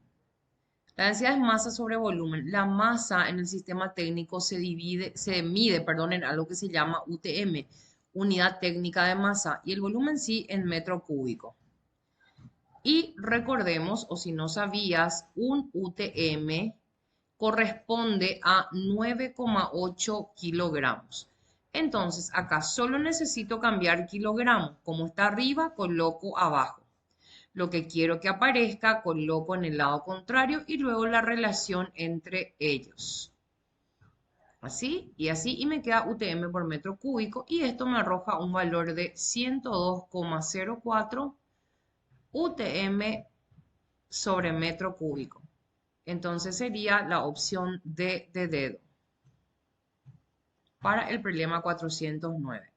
la densidad es masa sobre volumen. La masa en el sistema técnico se mide, perdón, en algo que se llama UTM, unidad técnica de masa, y el volumen sí en metro cúbico. Y recordemos, o si no sabías, un UTM corresponde a 9,8 kilogramos. Entonces, acá solo necesito cambiar kilogramos. Como está arriba, coloco abajo. Lo que quiero que aparezca, coloco en el lado contrario y luego la relación entre ellos. Así y así, y me queda UTM por metro cúbico, y esto me arroja un valor de 102,04 UTM sobre metro cúbico. Entonces sería la opción D de dedo para el problema 409.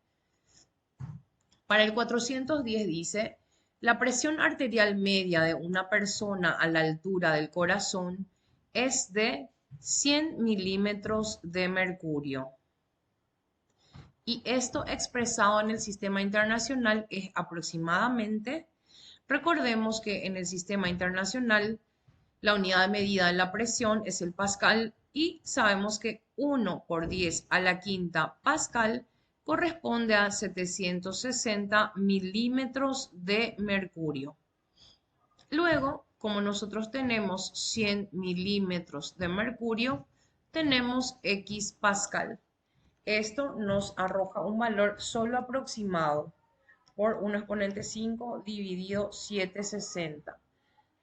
Para el 410 dice, la presión arterial media de una persona a la altura del corazón es de 100 milímetros de mercurio. Y esto expresado en el sistema internacional es aproximadamente, recordemos que en el sistema internacional la unidad de medida de la presión es el pascal y sabemos que 1 por 10 a la quinta pascal corresponde a 760 milímetros de mercurio. Luego, como nosotros tenemos 100 milímetros de mercurio, tenemos X pascal. Esto nos arroja un valor solo aproximado por 1 exponente 5 dividido 760.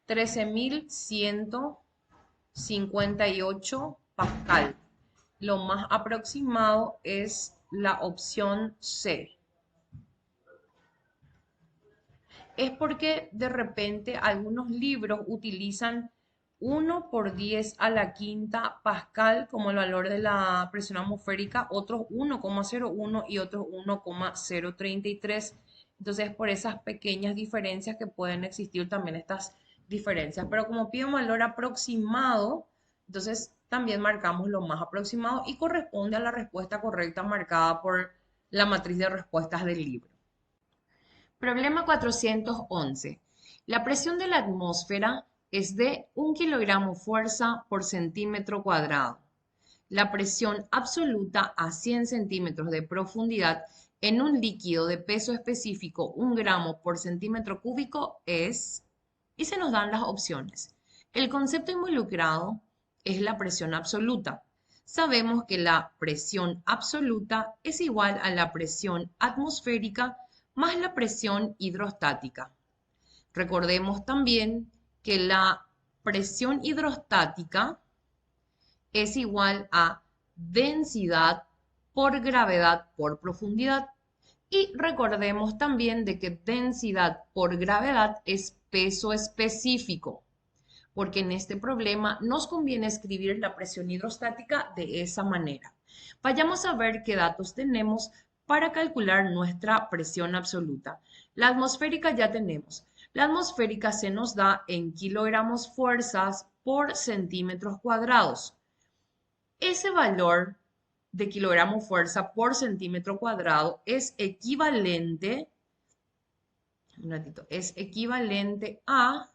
13.158 pascal. Lo más aproximado es la opción C. Es porque de repente algunos libros utilizan 1 por 10 a la quinta pascal como el valor de la presión atmosférica, otros 1,01 y otros 1,033. Entonces, por esas pequeñas diferencias que pueden existir también estas diferencias. Pero como pide un valor aproximado, entonces también marcamos lo más aproximado y corresponde a la respuesta correcta marcada por la matriz de respuestas del libro. Problema 411. La presión de la atmósfera es de 1 kilogramo fuerza por centímetro cuadrado. La presión absoluta a 100 centímetros de profundidad en un líquido de peso específico 1 gramo por centímetro cúbico es... Y se nos dan las opciones. El concepto involucrado es la presión absoluta. Sabemos que la presión absoluta es igual a la presión atmosférica más la presión hidrostática. Recordemos también que la presión hidrostática es igual a densidad por gravedad por profundidad. Y recordemos también de que densidad por gravedad es peso específico, porque en este problema nos conviene escribir la presión hidrostática de esa manera. Vayamos a ver qué datos tenemos para calcular nuestra presión absoluta. La atmosférica ya tenemos. La atmosférica se nos da en kilogramos fuerzas por centímetros cuadrados. Ese valor de kilogramo fuerza por centímetro cuadrado es equivalente, a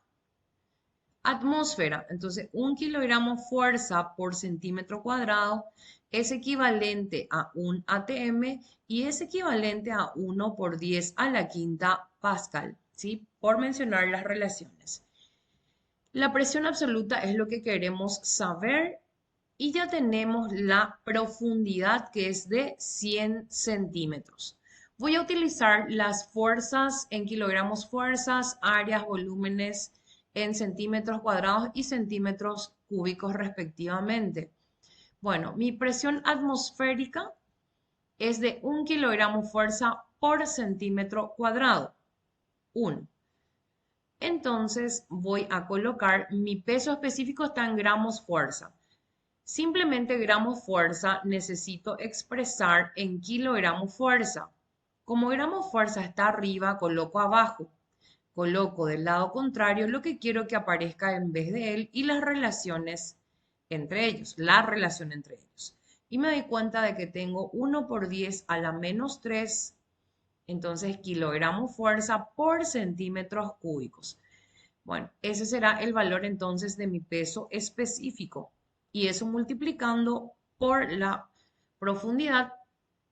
atmósfera. Entonces, 1 kilogramo fuerza por centímetro cuadrado es equivalente a 1 atm y es equivalente a 1 por 10 a la quinta pascal, ¿sí? Por mencionar las relaciones. La presión absoluta es lo que queremos saber y ya tenemos la profundidad que es de 100 centímetros. Voy a utilizar las fuerzas en kilogramos fuerzas, áreas, volúmenes en centímetros cuadrados y centímetros cúbicos respectivamente. Bueno, mi presión atmosférica es de 1 kilogramo fuerza por centímetro cuadrado. 1. Entonces voy a colocar mi peso específico está en gramos fuerza. Simplemente gramos fuerza necesito expresar en kilogramo fuerza. Como gramo fuerza está arriba, coloco abajo. Coloco del lado contrario lo que quiero que aparezca en vez de él y las relaciones entre ellos, la relación entre ellos. Y me doy cuenta de que tengo 1 por 10 a la menos 3, entonces kilogramo fuerza por centímetros cúbicos. Bueno, ese será el valor entonces de mi peso específico. Y eso multiplicando por la profundidad,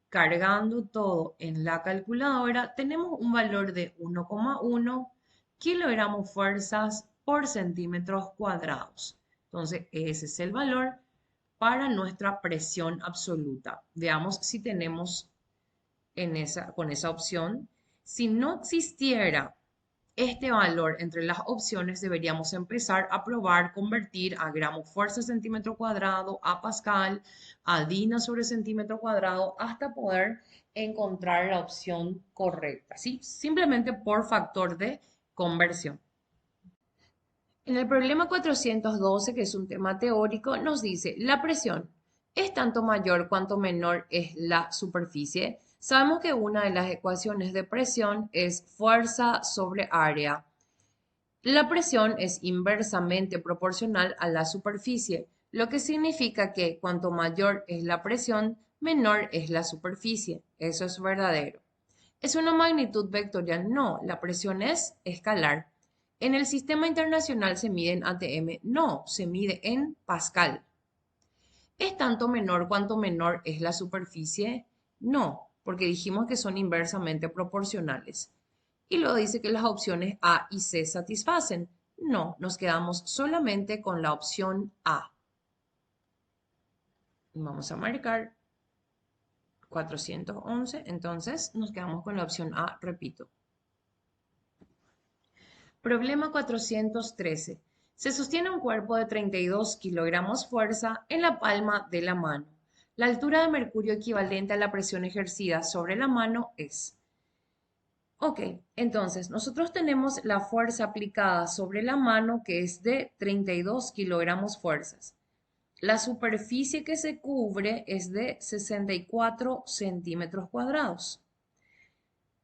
cargando todo en la calculadora, tenemos un valor de 1,1 kilogramos fuerzas por centímetros cuadrados. Entonces, ese es el valor para nuestra presión absoluta. Veamos si tenemos con esa opción. Si no existiera Este valor entre las opciones deberíamos empezar a probar, convertir a gramo fuerza centímetro cuadrado, a pascal, a dina sobre centímetro cuadrado, hasta poder encontrar la opción correcta, ¿sí? Simplemente por factor de conversión. En el problema 412, que es un tema teórico, nos dice, la presión es tanto mayor cuanto menor es la superficie. Sabemos que una de las ecuaciones de presión es fuerza sobre área. La presión es inversamente proporcional a la superficie, lo que significa que cuanto mayor es la presión, menor es la superficie. Eso es verdadero. ¿Es una magnitud vectorial? No, la presión es escalar. ¿En el sistema internacional se mide en ATM? No, se mide en Pascal. ¿Es tanto menor cuanto menor es la superficie? No, porque dijimos que son inversamente proporcionales. Y luego dice que las opciones A y C satisfacen. No, nos quedamos solamente con la opción A. Vamos a marcar 411, entonces nos quedamos con la opción A, repito. Problema 413. Se sostiene un cuerpo de 32 kilogramos fuerza en la palma de la mano. La altura de mercurio equivalente a la presión ejercida sobre la mano es. Ok, entonces nosotros tenemos la fuerza aplicada sobre la mano que es de 32 kilogramos fuerzas. La superficie que se cubre es de 64 centímetros cuadrados.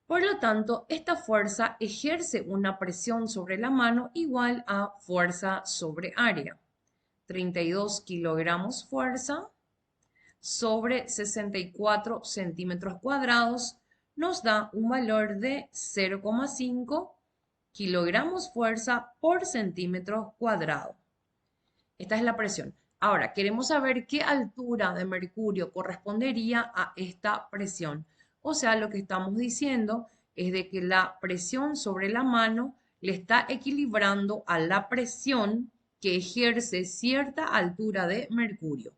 Por lo tanto, esta fuerza ejerce una presión sobre la mano igual a fuerza sobre área. 32 kilogramos fuerza sobre 64 centímetros cuadrados nos da un valor de 0,5 kilogramos fuerza por centímetro cuadrado. Esta es la presión. Ahora, queremos saber qué altura de mercurio correspondería a esta presión. O sea, lo que estamos diciendo es de que la presión sobre la mano le está equilibrando a la presión que ejerce cierta altura de mercurio.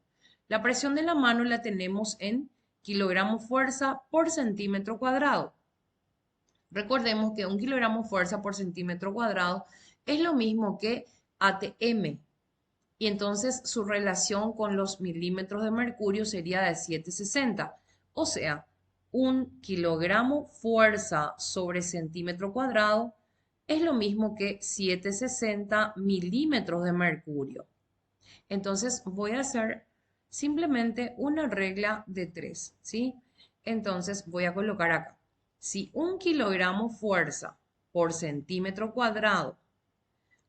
La presión de la mano la tenemos en kilogramos fuerza por centímetro cuadrado. Recordemos que un kilogramo fuerza por centímetro cuadrado es lo mismo que ATM. Y entonces su relación con los milímetros de mercurio sería de 760. O sea, un kilogramo fuerza sobre centímetro cuadrado es lo mismo que 760 milímetros de mercurio. Entonces voy a hacer simplemente una regla de 3, ¿sí? Entonces voy a colocar acá. Si un kilogramo fuerza por centímetro cuadrado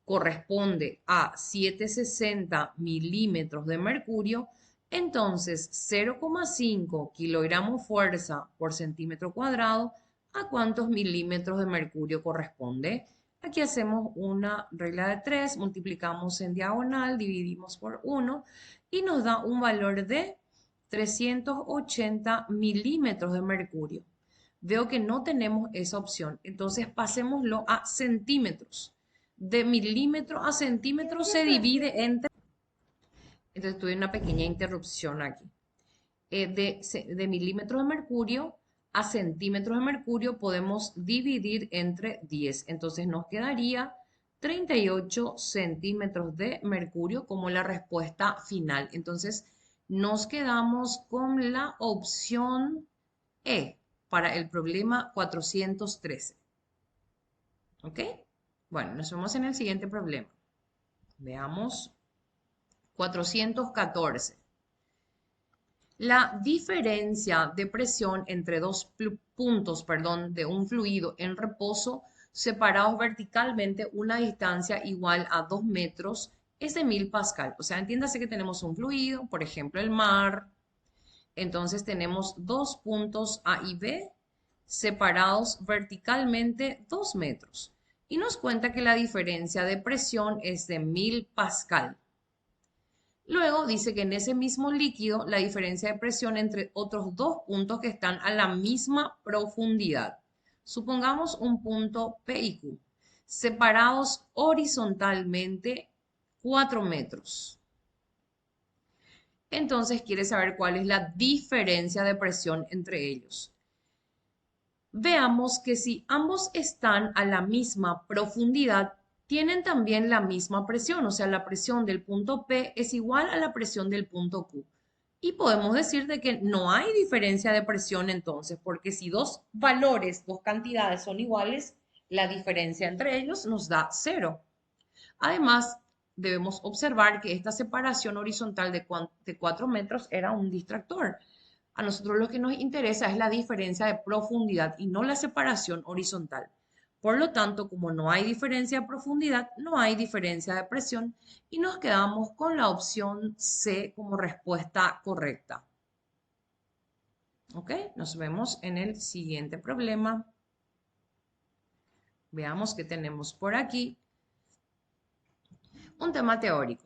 corresponde a 760 milímetros de mercurio, entonces 0,5 kilogramos fuerza por centímetro cuadrado, ¿a cuántos milímetros de mercurio corresponde? Aquí hacemos una regla de 3, multiplicamos en diagonal, dividimos por 1 y nos da un valor de 380 milímetros de mercurio. Veo que no tenemos esa opción, entonces pasémoslo a centímetros. De milímetro a centímetro se divide entre. Entonces tuve una pequeña interrupción aquí. De milímetros de mercurio a centímetros de mercurio podemos dividir entre 10. Entonces nos quedaría 38 centímetros de mercurio como la respuesta final. Entonces nos quedamos con la opción E para el problema 413. ¿Ok? Bueno, nos vemos en el siguiente problema. Veamos 414. La diferencia de presión entre dos puntos, de un fluido en reposo separados verticalmente una distancia igual a 2 metros es de 1000 pascal. O sea, entiéndase que tenemos un fluido, por ejemplo, el mar. Entonces tenemos dos puntos A y B separados verticalmente 2 metros. Y nos cuenta que la diferencia de presión es de 1000 pascal. Luego dice que en ese mismo líquido la diferencia de presión entre otros dos puntos que están a la misma profundidad. Supongamos un punto P y Q, separados horizontalmente 4 metros. Entonces quiere saber cuál es la diferencia de presión entre ellos. Veamos que si ambos están a la misma profundidad, tienen también la misma presión, o sea, la presión del punto P es igual a la presión del punto Q. Y podemos decir de que no hay diferencia de presión entonces, porque si dos valores, dos cantidades son iguales, la diferencia entre ellos nos da cero. Además, debemos observar que esta separación horizontal de 4 metros era un distractor. A nosotros lo que nos interesa es la diferencia de profundidad y no la separación horizontal. Por lo tanto, como no hay diferencia de profundidad, no hay diferencia de presión y nos quedamos con la opción C como respuesta correcta. ¿Ok? Nos vemos en el siguiente problema. Veamos qué tenemos por aquí. Un tema teórico.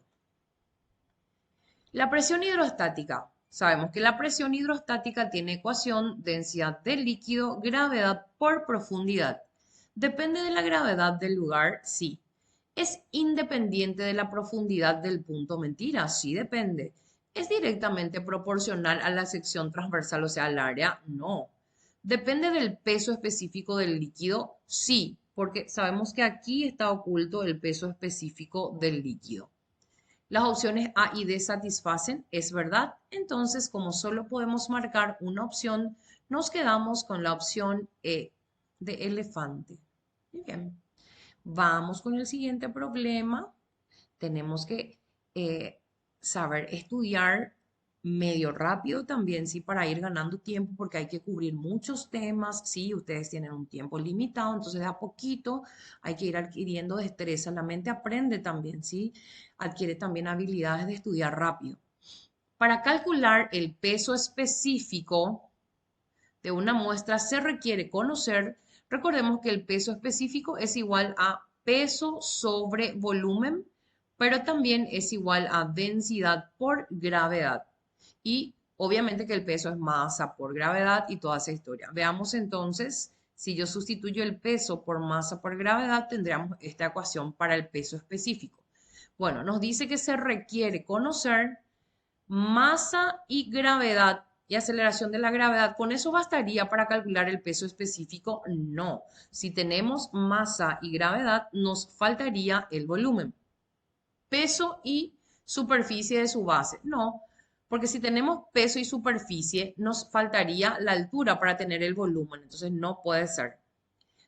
La presión hidrostática. Sabemos que la presión hidrostática tiene ecuación densidad del líquido, gravedad por profundidad. ¿Depende de la gravedad del lugar? Sí. ¿Es independiente de la profundidad del punto? Mentira, sí depende. ¿Es directamente proporcional a la sección transversal, o sea, al área? No. ¿Depende del peso específico del líquido? Sí, porque sabemos que aquí está oculto el peso específico del líquido. Las opciones A y D satisfacen, es verdad. Entonces, como solo podemos marcar una opción, nos quedamos con la opción E de elefante. Muy bien. Vamos con el siguiente problema. Tenemos que saber estudiar medio rápido también, sí, para ir ganando tiempo, porque hay que cubrir muchos temas, sí, ustedes tienen un tiempo limitado, entonces de a poquito hay que ir adquiriendo destreza. La mente aprende también, sí, adquiere también habilidades de estudiar rápido. Para calcular el peso específico de una muestra se requiere conocer, recordemos que el peso específico es igual a peso sobre volumen, pero también es igual a densidad por gravedad. Y obviamente que el peso es masa por gravedad y toda esa historia. Veamos entonces, si yo sustituyo el peso por masa por gravedad, tendríamos esta ecuación para el peso específico. Bueno, nos dice que se requiere conocer masa y gravedad y aceleración de la gravedad. ¿Con eso bastaría para calcular el peso específico? No. Si tenemos masa y gravedad, nos faltaría el volumen. Peso y superficie de su base. No, porque si tenemos peso y superficie, nos faltaría la altura para tener el volumen. Entonces no puede ser.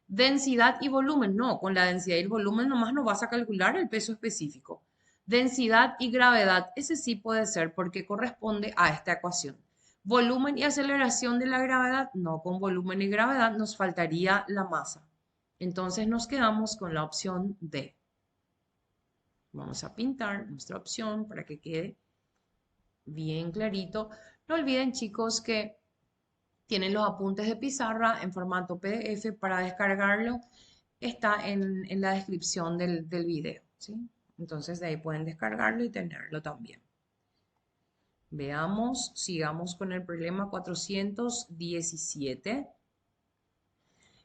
Densidad y volumen, no, con la densidad y el volumen nomás no vas a calcular el peso específico. Densidad y gravedad, ese sí puede ser porque corresponde a esta ecuación. Volumen y aceleración de la gravedad, no, con volumen y gravedad nos faltaría la masa. Entonces nos quedamos con la opción D. Vamos a pintar nuestra opción para que quede bien clarito. No olviden, chicos, que tienen los apuntes de pizarra en formato PDF para descargarlo. Está en la descripción del video, ¿sí? Entonces de ahí pueden descargarlo y tenerlo también. Veamos, sigamos con el problema 417.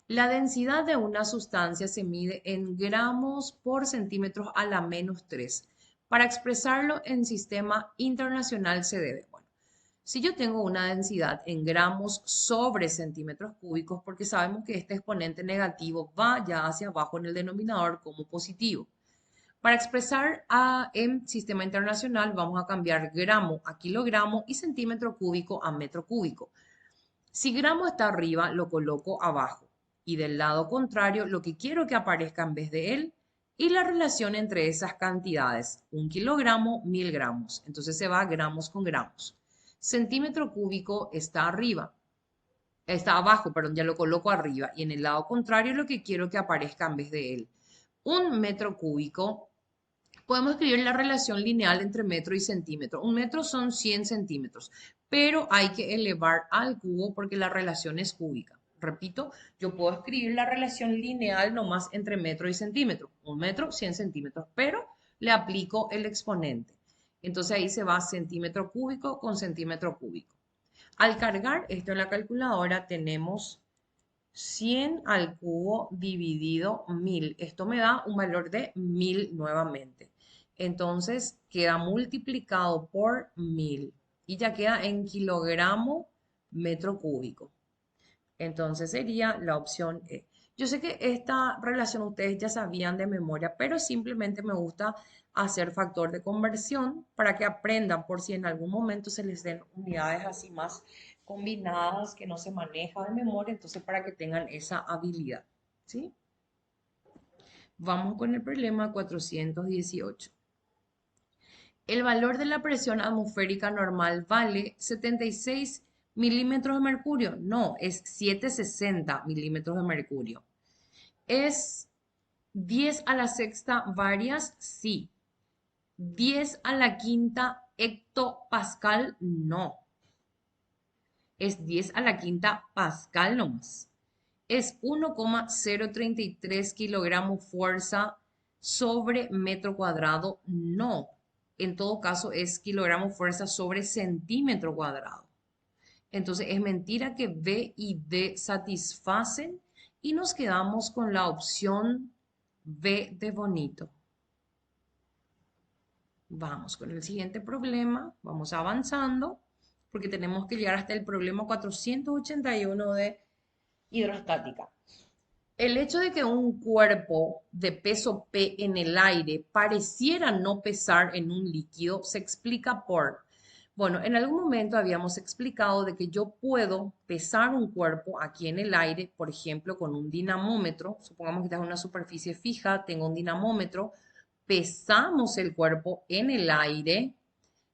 La densidad de una sustancia se mide en gramos por centímetros a la menos 3. Para expresarlo en sistema internacional se debe, bueno, si yo tengo una densidad en gramos sobre centímetros cúbicos, porque sabemos que este exponente negativo va ya hacia abajo en el denominador como positivo. Para expresar en sistema internacional vamos a cambiar gramo a kilogramo y centímetro cúbico a metro cúbico. Si gramo está arriba, lo coloco abajo. Y del lado contrario, lo que quiero que aparezca en vez de él y la relación entre esas cantidades. 1 kilogramo, 1000 gramos. Entonces se va gramos con gramos. Centímetro cúbico está arriba. Está abajo, perdón, ya lo coloco arriba. Y en el lado contrario, lo que quiero que aparezca en vez de él. 1 metro cúbico. Podemos escribir la relación lineal entre metro y centímetro. 1 metro son 100 centímetros, pero hay que elevar al cubo porque la relación es cúbica. Repito, yo puedo escribir la relación lineal nomás entre metro y centímetro. 1 metro, 100 centímetros, pero le aplico el exponente. Entonces ahí se va centímetro cúbico con centímetro cúbico. Al cargar esto en la calculadora tenemos 100 al cubo dividido 1000. Esto me da un valor de 1000 nuevamente. Entonces queda multiplicado por 1000 y ya queda en kilogramo metro cúbico. Entonces sería la opción E. Yo sé que esta relación ustedes ya sabían de memoria, pero simplemente me gusta hacer factor de conversión para que aprendan por si en algún momento se les den unidades así más combinadas que no se maneja de memoria, entonces para que tengan esa habilidad. ¿Sí? Vamos con el problema 418. El valor de la presión atmosférica normal vale 76 milímetros de mercurio. No, es 760 milímetros de mercurio. ¿Es 10 a la sexta varias? Sí. 10 a la quinta hectopascal, no. Es 10 a la quinta pascal nomás. Es 1,033 kilogramos fuerza sobre metro cuadrado, no. En todo caso es kilogramos fuerza sobre centímetro cuadrado. Entonces es mentira que B y D satisfacen y nos quedamos con la opción B de bonito. Vamos con el siguiente problema, vamos avanzando porque tenemos que llegar hasta el problema 481 de hidrostática. El hecho de que un cuerpo de peso P en el aire pareciera no pesar en un líquido se explica por, bueno, en algún momento habíamos explicado de que yo puedo pesar un cuerpo aquí en el aire, por ejemplo, con un dinamómetro. Supongamos que está en una superficie fija, tengo un dinamómetro, pesamos el cuerpo en el aire,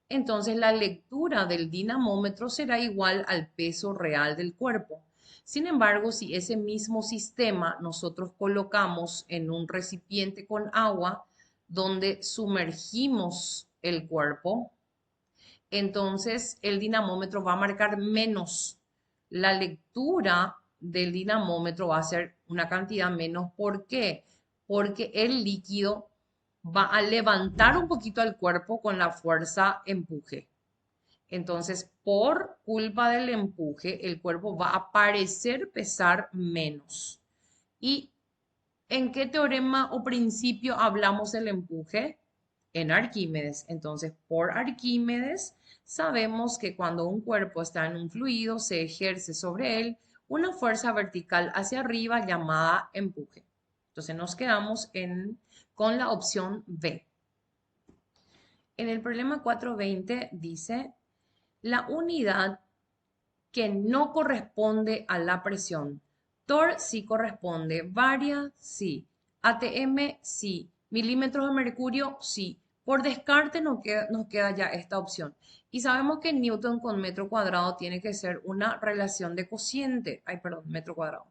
entonces la lectura del dinamómetro será igual al peso real del cuerpo. Sin embargo, si ese mismo sistema nosotros colocamos en un recipiente con agua donde sumergimos el cuerpo, entonces el dinamómetro va a marcar menos. La lectura del dinamómetro va a ser una cantidad menos. ¿Por qué? Porque el líquido va a levantar un poquito al cuerpo con la fuerza empuje. Entonces, por culpa del empuje, el cuerpo va a parecer pesar menos. ¿Y en qué teorema o principio hablamos del empuje? En Arquímedes. Entonces, por Arquímedes, sabemos que cuando un cuerpo está en un fluido, se ejerce sobre él una fuerza vertical hacia arriba llamada empuje. Entonces, nos quedamos con la opción B. En el problema 420 dice, la unidad que no corresponde a la presión. Torr sí corresponde, varia sí, ATM sí, milímetros de mercurio sí. Por descarte nos queda ya esta opción. Y sabemos que Newton con metro cuadrado tiene que ser una relación de cociente, ay, perdón, metro cuadrado,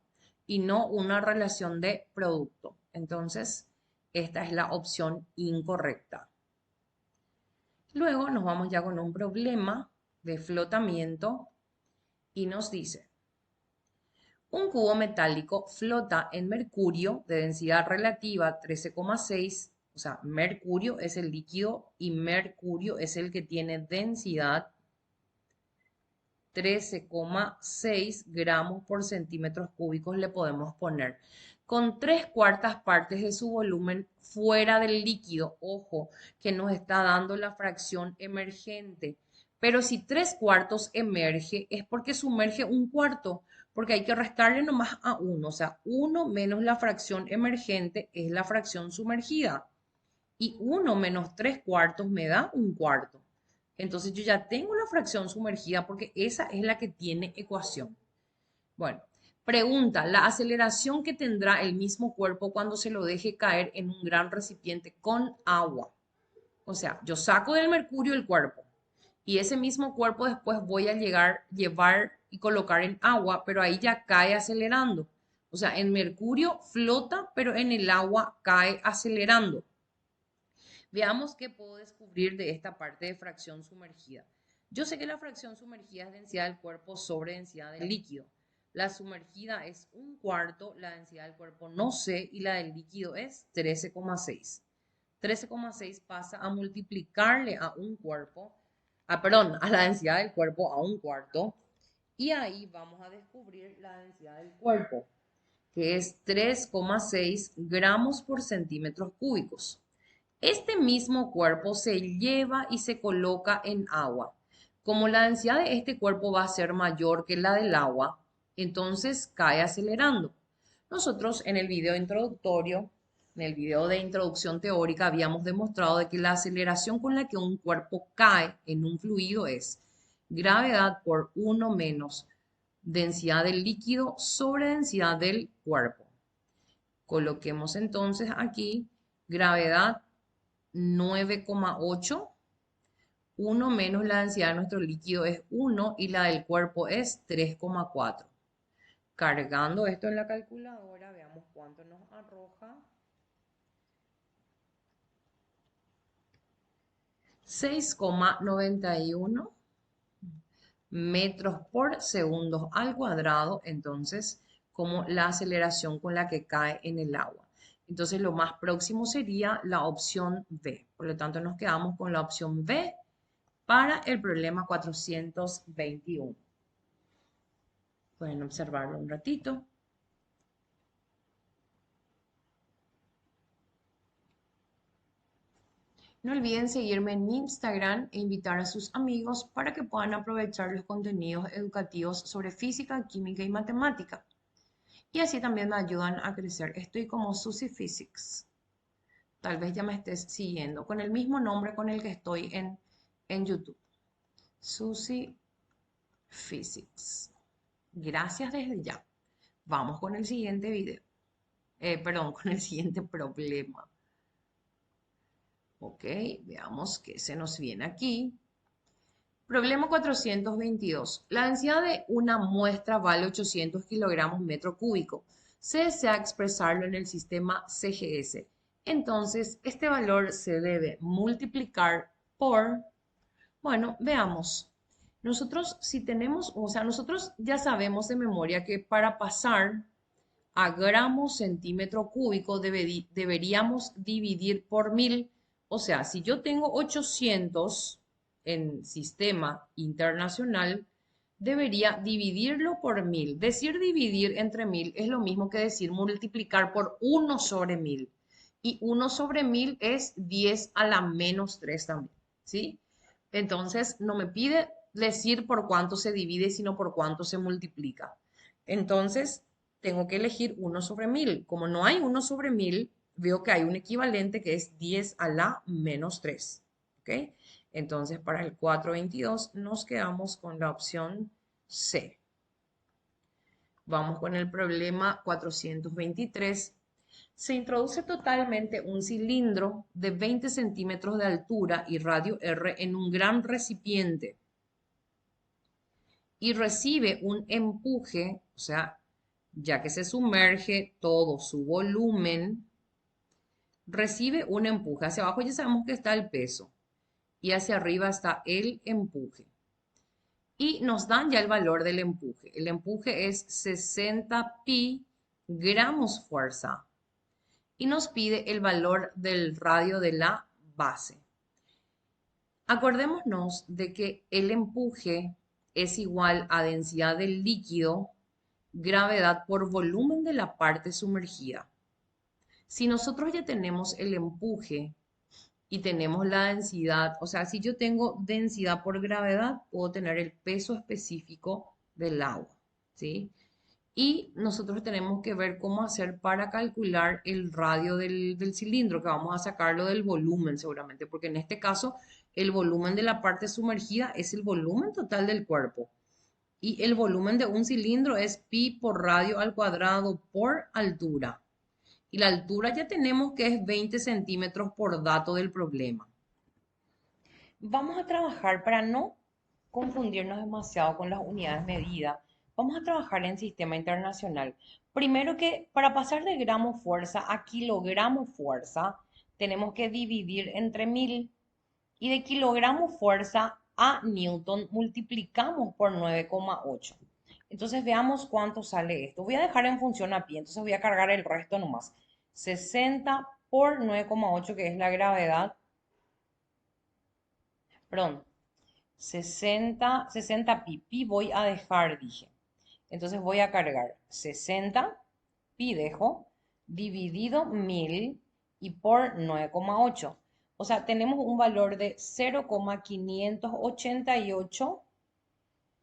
y no una relación de producto. Entonces, esta es la opción incorrecta. Luego nos vamos ya con un problema de flotamiento y nos dice, un cubo metálico flota en mercurio de densidad relativa 13,6, o sea, mercurio es el líquido y mercurio es el que tiene densidad 13,6 gramos por centímetros cúbicos le podemos poner, con 3/4 partes de su volumen fuera del líquido. Ojo, que nos está dando la fracción emergente. Pero si 3/4 emerge, es porque sumerge 1/4, porque hay que restarle nomás a 1. O sea, 1 menos la fracción emergente es la fracción sumergida. Y 1 menos 3/4 me da 1/4. Entonces yo ya tengo la fracción sumergida porque esa es la que tiene ecuación. Bueno, pregunta, la aceleración que tendrá el mismo cuerpo cuando se lo deje caer en un gran recipiente con agua. O sea, yo saco del mercurio el cuerpo y ese mismo cuerpo después voy a llevar y colocar en agua, pero ahí ya cae acelerando. O sea, en mercurio flota, pero en el agua cae acelerando. Veamos qué puedo descubrir de esta parte de fracción sumergida. Yo sé que la fracción sumergida es densidad del cuerpo sobre densidad del líquido. La sumergida es 1/4, la densidad del cuerpo no sé y la del líquido es 13,6. 13,6 pasa a multiplicarle a un cuerpo, perdón, a la densidad del cuerpo a 1/4 y ahí vamos a descubrir la densidad del cuerpo, que es 3,6 gramos por centímetros cúbicos. Este mismo cuerpo se lleva y se coloca en agua. Como la densidad de este cuerpo va a ser mayor que la del agua, entonces cae acelerando. Nosotros en el video introductorio, en el video de introducción teórica, habíamos demostrado de que la aceleración con la que un cuerpo cae en un fluido es gravedad por 1 menos densidad del líquido sobre densidad del cuerpo. Coloquemos entonces aquí gravedad 9,8. 1 menos la densidad de nuestro líquido es 1 y la del cuerpo es 3,4. Cargando esto en la calculadora, veamos cuánto nos arroja. 6,91 metros por segundo al cuadrado, entonces, como la aceleración con la que cae en el agua. Entonces, lo más próximo sería la opción B. Por lo tanto, nos quedamos con la opción B para el problema 421. Pueden observarlo un ratito. No olviden seguirme en Instagram e invitar a sus amigos para que puedan aprovechar los contenidos educativos sobre física, química y matemática. Y así también me ayudan a crecer. Estoy como Susi Physics. Tal vez ya me estés siguiendo con el mismo nombre con el que estoy en YouTube. Susi Physics. Gracias desde ya. Vamos con el siguiente video. Perdón, con el siguiente problema. Ok, veamos qué se nos viene aquí. Problema 422. La densidad de una muestra vale 800 kilogramos metro cúbico. Se desea expresarlo en el sistema CGS. Entonces, este valor se debe multiplicar por, bueno, veamos. Nosotros si tenemos, o sea, nosotros ya sabemos de memoria que para pasar a gramos centímetro cúbico deberíamos dividir por 1000. O sea, si yo tengo 800 en sistema internacional, debería dividirlo por 1000. Decir dividir entre 1000 es lo mismo que decir multiplicar por 1 sobre 1000. Y 1 sobre 1000 es 10 a la menos 3 también, ¿sí? Entonces, no me pide decir por cuánto se divide, sino por cuánto se multiplica. Entonces, tengo que elegir 1 sobre 1000. Como no hay 1 sobre 1000, veo que hay un equivalente que es 10 a la menos 3. ¿Ok? Entonces, para el 422 nos quedamos con la opción C. Vamos con el problema 423. Se introduce totalmente un cilindro de 20 centímetros de altura y radio R en un gran recipiente y recibe un empuje, o sea, ya que se sumerge todo su volumen, recibe un empuje. Hacia abajo ya sabemos que está el peso y hacia arriba está el empuje. Y nos dan ya el valor del empuje. El empuje es 60 pi gramos fuerza y nos pide el valor del radio de la base. Acordémonos de que el empuje es igual a densidad del líquido, gravedad por volumen de la parte sumergida. Si nosotros ya tenemos el empuje y tenemos la densidad, o sea, si yo tengo densidad por gravedad, puedo tener el peso específico del agua, ¿sí? Y nosotros tenemos que ver cómo hacer para calcular el radio del cilindro, que vamos a sacarlo del volumen seguramente, porque en este caso el volumen de la parte sumergida es el volumen total del cuerpo. Y el volumen de un cilindro es pi por radio al cuadrado por altura. Y la altura ya tenemos que es 20 centímetros por dato del problema. Vamos a trabajar para no confundirnos demasiado con las unidades medidas. Vamos a trabajar en sistema internacional. Primero que para pasar de gramo fuerza a kilogramo fuerza, tenemos que dividir entre 1000 y de kilogramo fuerza a newton multiplicamos por 9,8. Entonces veamos cuánto sale esto. Voy a dejar en función a pi, entonces voy a cargar el resto nomás. 60 por 9,8 que es la gravedad. Perdón, 60 pi voy a dejar, dije. Entonces voy a cargar 60 pi dejo dividido 1000 y por 9,8. O sea, tenemos un valor de 0,588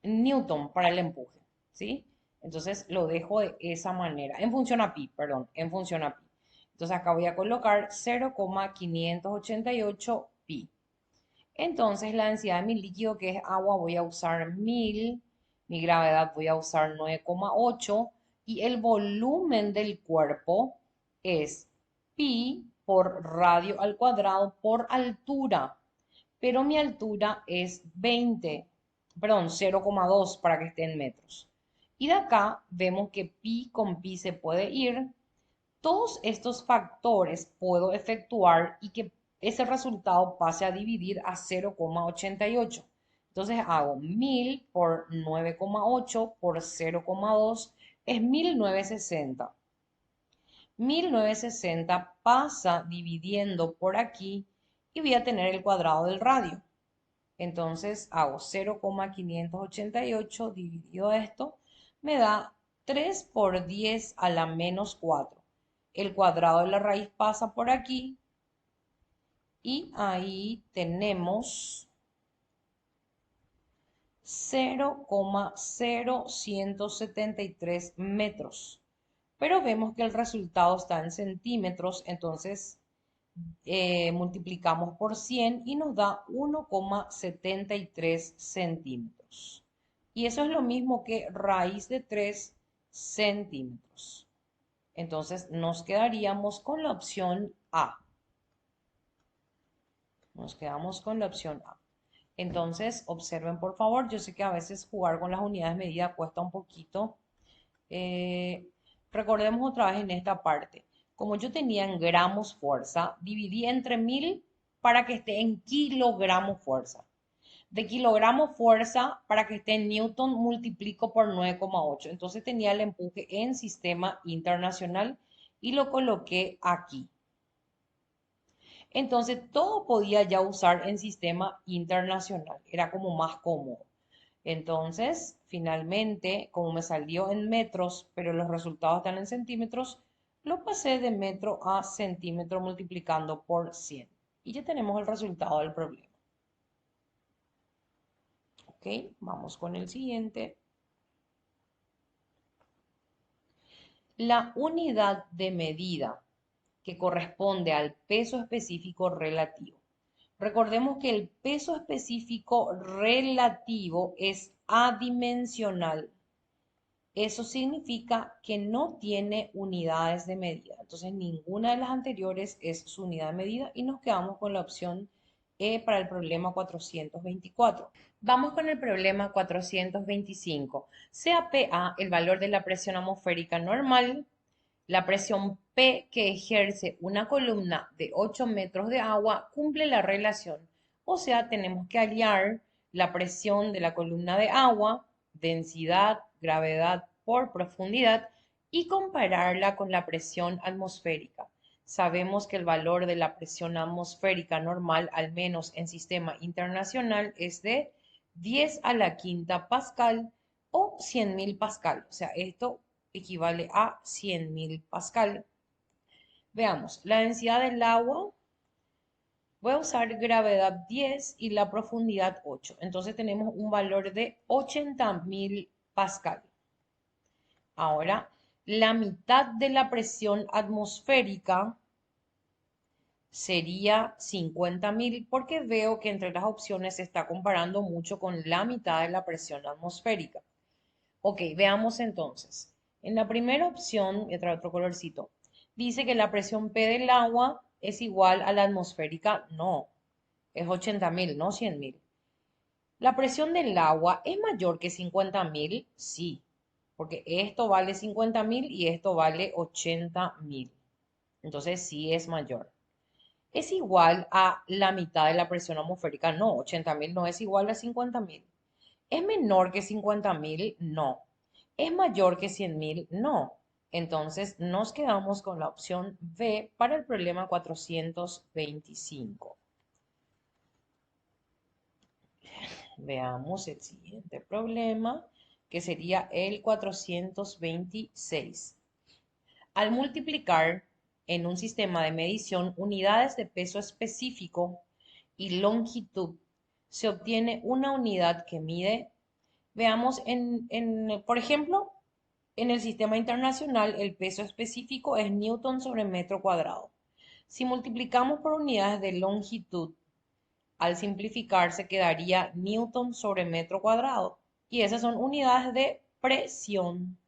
newton para el empuje, ¿sí? Entonces lo dejo de esa manera, en función a pi, perdón, en función a pi. Entonces acá voy a colocar 0,588 pi. Entonces la densidad de mi líquido, que es agua, voy a usar 1000, mi gravedad voy a usar 9,8 y el volumen del cuerpo es pi por radio al cuadrado por altura, pero mi altura es 20, perdón, 0,2 para que esté en metros. Y de acá vemos que pi con pi se puede ir. Todos estos factores puedo efectuar y que ese resultado pase a dividir a 0,88. Entonces hago 1000 por 9,8 por 0,2 es 1960. 1960 pasa dividiendo por aquí y voy a tener el cuadrado del radio. Entonces hago 0,588 dividido esto, me da 3 por 10 a la menos 4. El cuadrado de la raíz pasa por aquí y ahí tenemos 0,0173 metros. Pero vemos que el resultado está en centímetros, entonces multiplicamos por 100 y nos da 1,73 centímetros. Y eso es lo mismo que raíz de 3 centímetros. Entonces nos quedaríamos con la opción A. Nos quedamos con la opción A. Entonces, observen por favor, yo sé que a veces jugar con las unidades de medida cuesta un poquito. Eh, Recordemos otra vez en esta parte. Como yo tenía en gramos fuerza, dividí entre 1000 para que esté en kilogramos fuerza. De kilogramo fuerza para que esté en newton multiplico por 9,8. Entonces tenía el empuje en sistema internacional y lo coloqué aquí. Entonces todo podía ya usar en sistema internacional. Era como más cómodo. Entonces, finalmente, como me salió en metros, pero los resultados están en centímetros, lo pasé de metro a centímetro multiplicando por 100. Y ya tenemos el resultado del problema. Ok, vamos con el siguiente. La unidad de medida que corresponde al peso específico relativo. Recordemos que el peso específico relativo es adimensional. Eso significa que no tiene unidades de medida. Entonces, ninguna de las anteriores es su unidad de medida y nos quedamos con la opción E para el problema 424. Vamos con el problema 425. Sea PA el valor de la presión atmosférica normal, la presión P que ejerce una columna de 8 metros de agua cumple la relación. O sea, tenemos que hallar la presión de la columna de agua, densidad, gravedad por profundidad y compararla con la presión atmosférica. Sabemos que el valor de la presión atmosférica normal, al menos en sistema internacional, es de 10 a la quinta pascal o 100.000 pascal. O sea, esto equivale a 100.000 pascal. Veamos, la densidad del agua, voy a usar gravedad 10 y la profundidad 8. Entonces tenemos un valor de 80.000 pascal. Ahora, la mitad de la presión atmosférica sería 50.000 porque veo que entre las opciones se está comparando mucho con la mitad de la presión atmosférica. Ok, veamos entonces. En la primera opción, voy a traer otro colorcito, dice que la presión P del agua es igual a la atmosférica. No, es 80.000, no 100.000. ¿La presión del agua es mayor que 50.000? Sí, porque esto vale 50.000 y esto vale 80.000. Entonces sí es mayor. ¿Es igual a la mitad de la presión atmosférica? No, 80.000 no es igual a 50.000. ¿Es menor que 50.000? No. ¿Es mayor que 100.000? No. Entonces nos quedamos con la opción B para el problema 425. Veamos el siguiente problema, que sería el 426. Al multiplicar en un sistema de medición unidades de peso específico y longitud, se obtiene una unidad que mide, veamos, por ejemplo, En el sistema internacional, el peso específico es newton sobre metro cuadrado. Si multiplicamos por unidades de longitud, al simplificarse quedaría newton sobre metro cuadrado. Y esas son unidades de presión.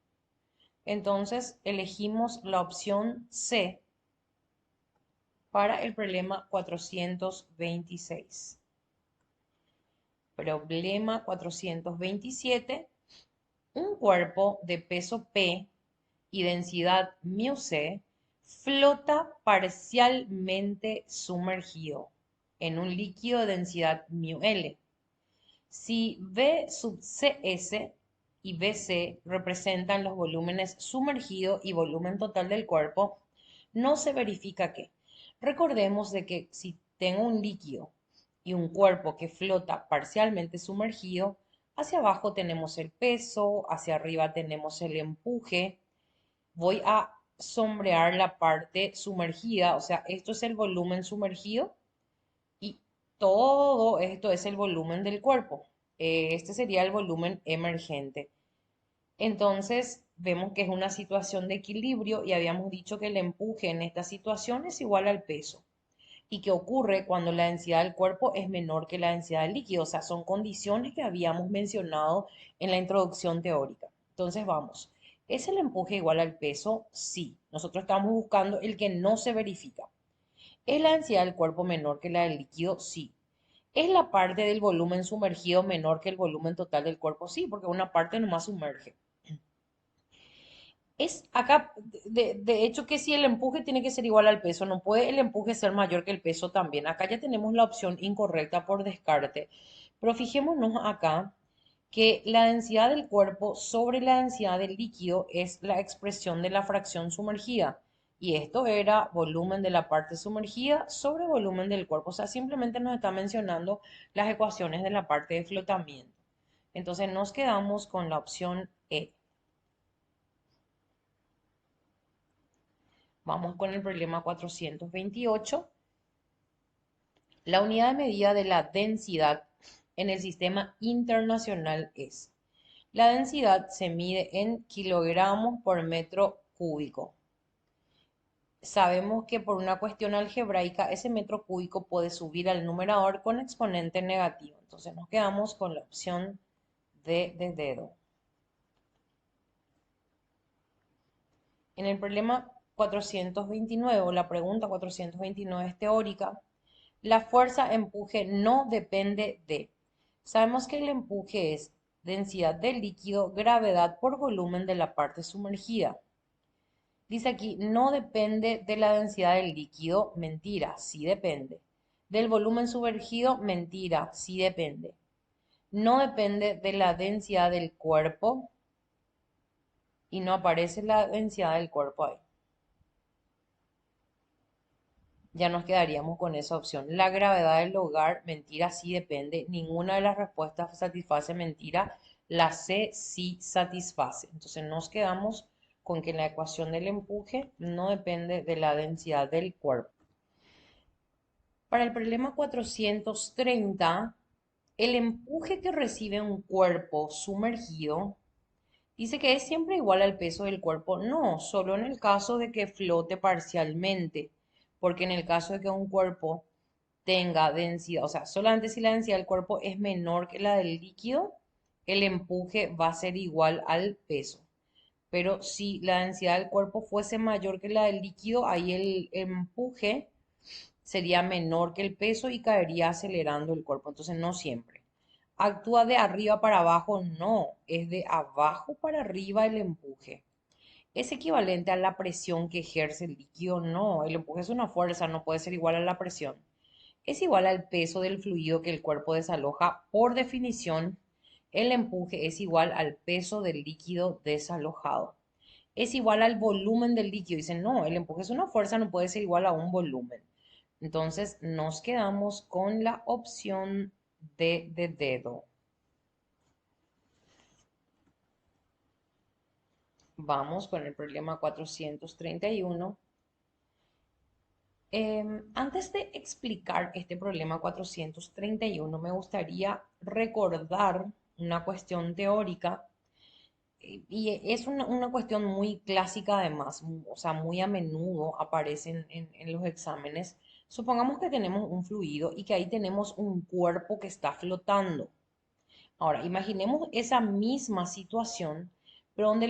Entonces elegimos la opción C para el problema 426. Problema 427. Un cuerpo de peso P y densidad μc flota parcialmente sumergido en un líquido de densidad μl. Si V sub Cs y Vc representan los volúmenes sumergido y volumen total del cuerpo, no se verifica que. Recordemos de que si tengo un líquido y un cuerpo que flota parcialmente sumergido, hacia abajo tenemos el peso, hacia arriba tenemos el empuje. Voy a sombrear la parte sumergida, o sea, esto es el volumen sumergido y todo esto es el volumen del cuerpo. Este sería el volumen emergente. Entonces, vemos que es una situación de equilibrio y habíamos dicho que el empuje en esta situación es igual al peso. ¿Y qué ocurre cuando la densidad del cuerpo es menor que la densidad del líquido? O sea, son condiciones que habíamos mencionado en la introducción teórica. Entonces, vamos. ¿Es el empuje igual al peso? Sí. Nosotros estamos buscando el que no se verifica. ¿Es la densidad del cuerpo menor que la del líquido? Sí. ¿Es la parte del volumen sumergido menor que el volumen total del cuerpo? Sí, porque una parte nomás sumerge. Es acá, de hecho, que si el empuje tiene que ser igual al peso, no puede el empuje ser mayor que el peso también. Acá ya tenemos la opción incorrecta por descarte. Pero fijémonos acá que la densidad del cuerpo sobre la densidad del líquido es la expresión de la fracción sumergida. Y esto era volumen de la parte sumergida sobre volumen del cuerpo. O sea, simplemente nos está mencionando las ecuaciones de la parte de flotamiento. Entonces nos quedamos con la opción E. Vamos con el problema 428. La unidad de medida de la densidad en el sistema internacional es. La densidad se mide en kilogramos por metro cúbico. Sabemos que por una cuestión algebraica ese metro cúbico puede subir al numerador con exponente negativo. Entonces nos quedamos con la opción D de dedo. En el problema 429 o la pregunta 429 es teórica. La fuerza empuje no depende de. Sabemos que el empuje es densidad del líquido, gravedad por volumen de la parte sumergida. Dice aquí, no depende de la densidad del líquido, mentira, sí depende. Del volumen sumergido, mentira, sí depende. No depende de la densidad del cuerpo y no aparece la densidad del cuerpo ahí. Ya nos quedaríamos con esa opción. La gravedad del hogar, mentira, sí depende. Ninguna de las respuestas satisface mentira. La C sí satisface. Entonces nos quedamos con que la ecuación del empuje no depende de la densidad del cuerpo. Para el problema 430, el empuje que recibe un cuerpo sumergido dice que es siempre igual al peso del cuerpo. No, solo en el caso de que flote parcialmente, porque en el caso de que un cuerpo tenga densidad, o sea, solamente si la densidad del cuerpo es menor que la del líquido, el empuje va a ser igual al peso. Pero si la densidad del cuerpo fuese mayor que la del líquido, ahí el empuje sería menor que el peso y caería acelerando el cuerpo. Entonces, no siempre. Actúa de arriba para abajo, no, es de abajo para arriba el empuje. ¿Es equivalente a la presión que ejerce el líquido? No, el empuje es una fuerza, no puede ser igual a la presión. Es igual al peso del fluido que el cuerpo desaloja. Por definición, el empuje es igual al peso del líquido desalojado. Es igual al volumen del líquido. Dicen, no, el empuje es una fuerza, no puede ser igual a un volumen. Entonces nos quedamos con la opción D de dedo. Vamos con el problema 431. Antes de explicar este problema 431, me gustaría recordar una cuestión teórica Y es una cuestión muy clásica además, o sea, muy a menudo aparece en los exámenes. Supongamos que tenemos un fluido y que ahí tenemos un cuerpo que está flotando. Ahora, imaginemos esa misma situación, pero donde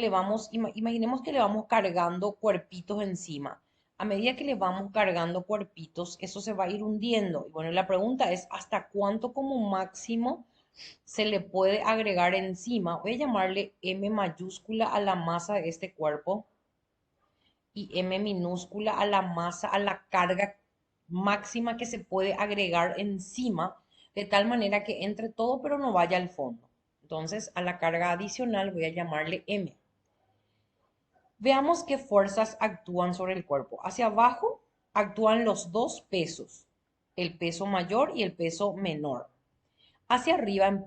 imaginemos que le vamos cargando cuerpitos encima. A medida que le vamos cargando cuerpitos, eso se va a ir hundiendo. Y bueno, la pregunta es, ¿hasta cuánto como máximo se le puede agregar encima? Voy a llamarle M mayúscula a la masa de este cuerpo y M minúscula a la masa, a la carga máxima que se puede agregar encima, de tal manera que entre todo pero no vaya al fondo. Entonces, a la carga adicional voy a llamarle M. Veamos qué fuerzas actúan sobre el cuerpo. Hacia abajo actúan los dos pesos, el peso mayor y el peso menor. Hacia arriba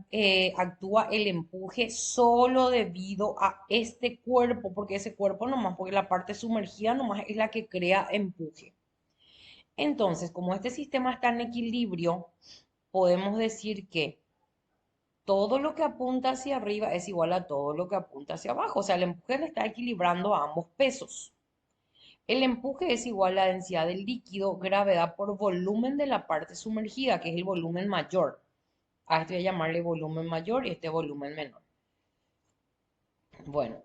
actúa el empuje solo debido a este cuerpo, porque ese cuerpo nomás, porque la parte sumergida nomás es la que crea empuje. Entonces, como este sistema está en equilibrio, podemos decir que todo lo que apunta hacia arriba es igual a todo lo que apunta hacia abajo. O sea, el empuje le está equilibrando a ambos pesos. El empuje es igual a la densidad del líquido, gravedad por volumen de la parte sumergida, que es el volumen mayor. A este voy a llamarle volumen mayor y este volumen menor. Bueno,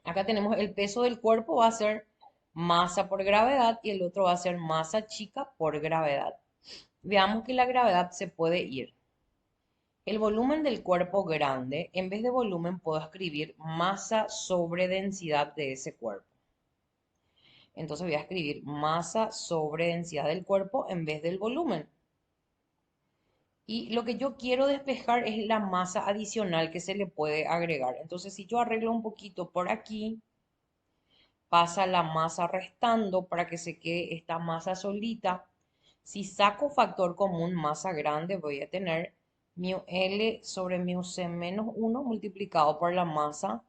acá tenemos el peso del cuerpo va a ser masa por gravedad y el otro va a ser masa chica por gravedad. Veamos que la gravedad se puede ir. El volumen del cuerpo grande, en vez de volumen puedo escribir masa sobre densidad de ese cuerpo. Entonces voy a escribir masa sobre densidad del cuerpo en vez del volumen. Y lo que yo quiero despejar es la masa adicional que se le puede agregar. Entonces, si yo arreglo un poquito por aquí, pasa la masa restando para que se quede esta masa solita. Si saco factor común masa grande, voy a tener mu L sobre mu C menos 1 multiplicado por la masa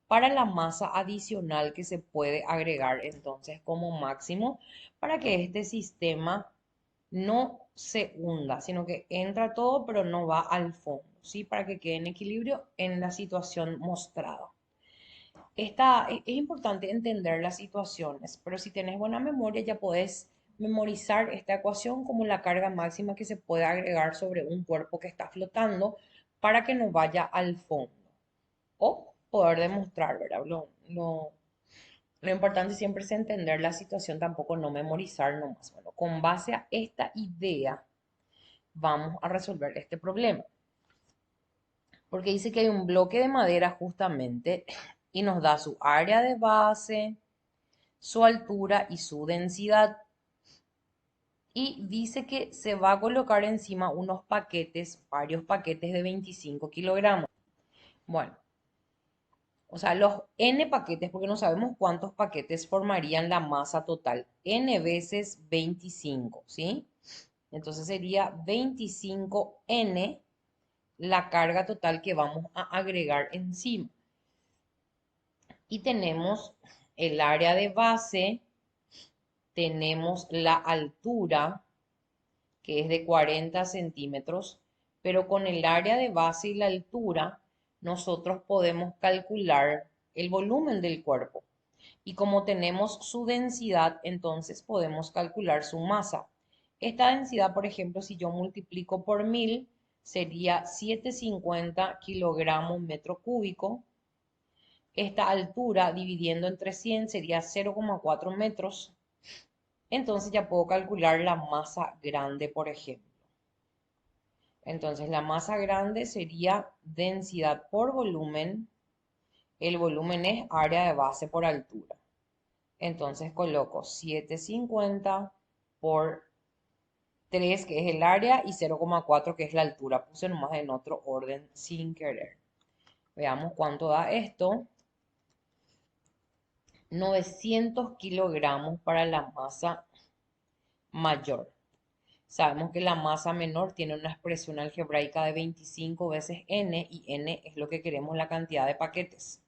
para la masa adicional que se puede agregar entonces como máximo para que este sistema no se hunda, sino que entra todo pero no va al fondo, ¿sí? Para que quede en equilibrio en la situación mostrada. Es importante entender las situaciones, pero si tenés buena memoria ya podés memorizar esta ecuación como la carga máxima que se puede agregar sobre un cuerpo que está flotando para que no vaya al fondo. O poder demostrar, ¿verdad? Lo importante siempre es entender la situación, tampoco no memorizar nomás. Bueno, con base a esta idea vamos a resolver este problema. Porque dice que hay un bloque de madera justamente y nos da su área de base, su altura y su densidad. Y dice que se va a colocar encima unos paquetes, varios paquetes de 25 kilogramos. Bueno, o sea, los n paquetes, porque no sabemos cuántos paquetes formarían la masa total. N veces 25, ¿sí? Entonces sería 25n la carga total que vamos a agregar encima. Y tenemos el área de base, tenemos la altura, que es de 40 centímetros, pero con el área de base y la altura, nosotros podemos calcular el volumen del cuerpo. Y como tenemos su densidad, entonces podemos calcular su masa. Esta densidad, por ejemplo, si yo multiplico por 1000, sería 750 kilogramos metro cúbico. Esta altura dividiendo entre 100 sería 0,4 metros. Entonces ya puedo calcular la masa grande, por ejemplo. Entonces la masa grande sería densidad por volumen. El volumen es área de base por altura. Entonces coloco 750 por 3, que es el área, y 0,4, que es la altura. Puse nomás en otro orden sin querer. Veamos cuánto da esto. 900 kilogramos para la masa mayor. Sabemos que la masa menor tiene una expresión algebraica de 25 veces n y n es lo que queremos, la cantidad de paquetes.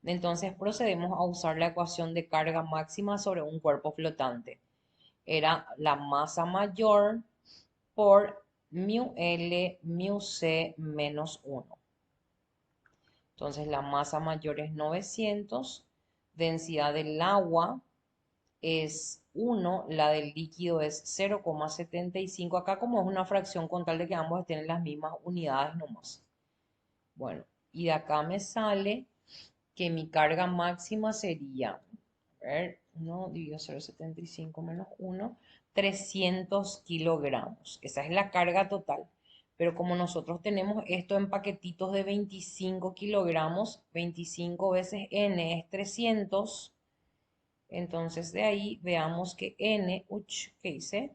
Entonces procedemos a usar la ecuación de carga máxima sobre un cuerpo flotante. Era la masa mayor por mu L mu C menos 1. Entonces la masa mayor es 900, densidad del agua es 1, la del líquido es 0,75. Acá como es una fracción con tal de que ambos estén en las mismas unidades nomás. Bueno, y de acá me sale que mi carga máxima sería, a ver, 1 dividido 0,75 menos 1, 300 kilogramos. Esa es la carga total. Pero como nosotros tenemos esto en paquetitos de 25 kilogramos, 25 veces n es 300. Entonces de ahí veamos que n, ¿qué hice?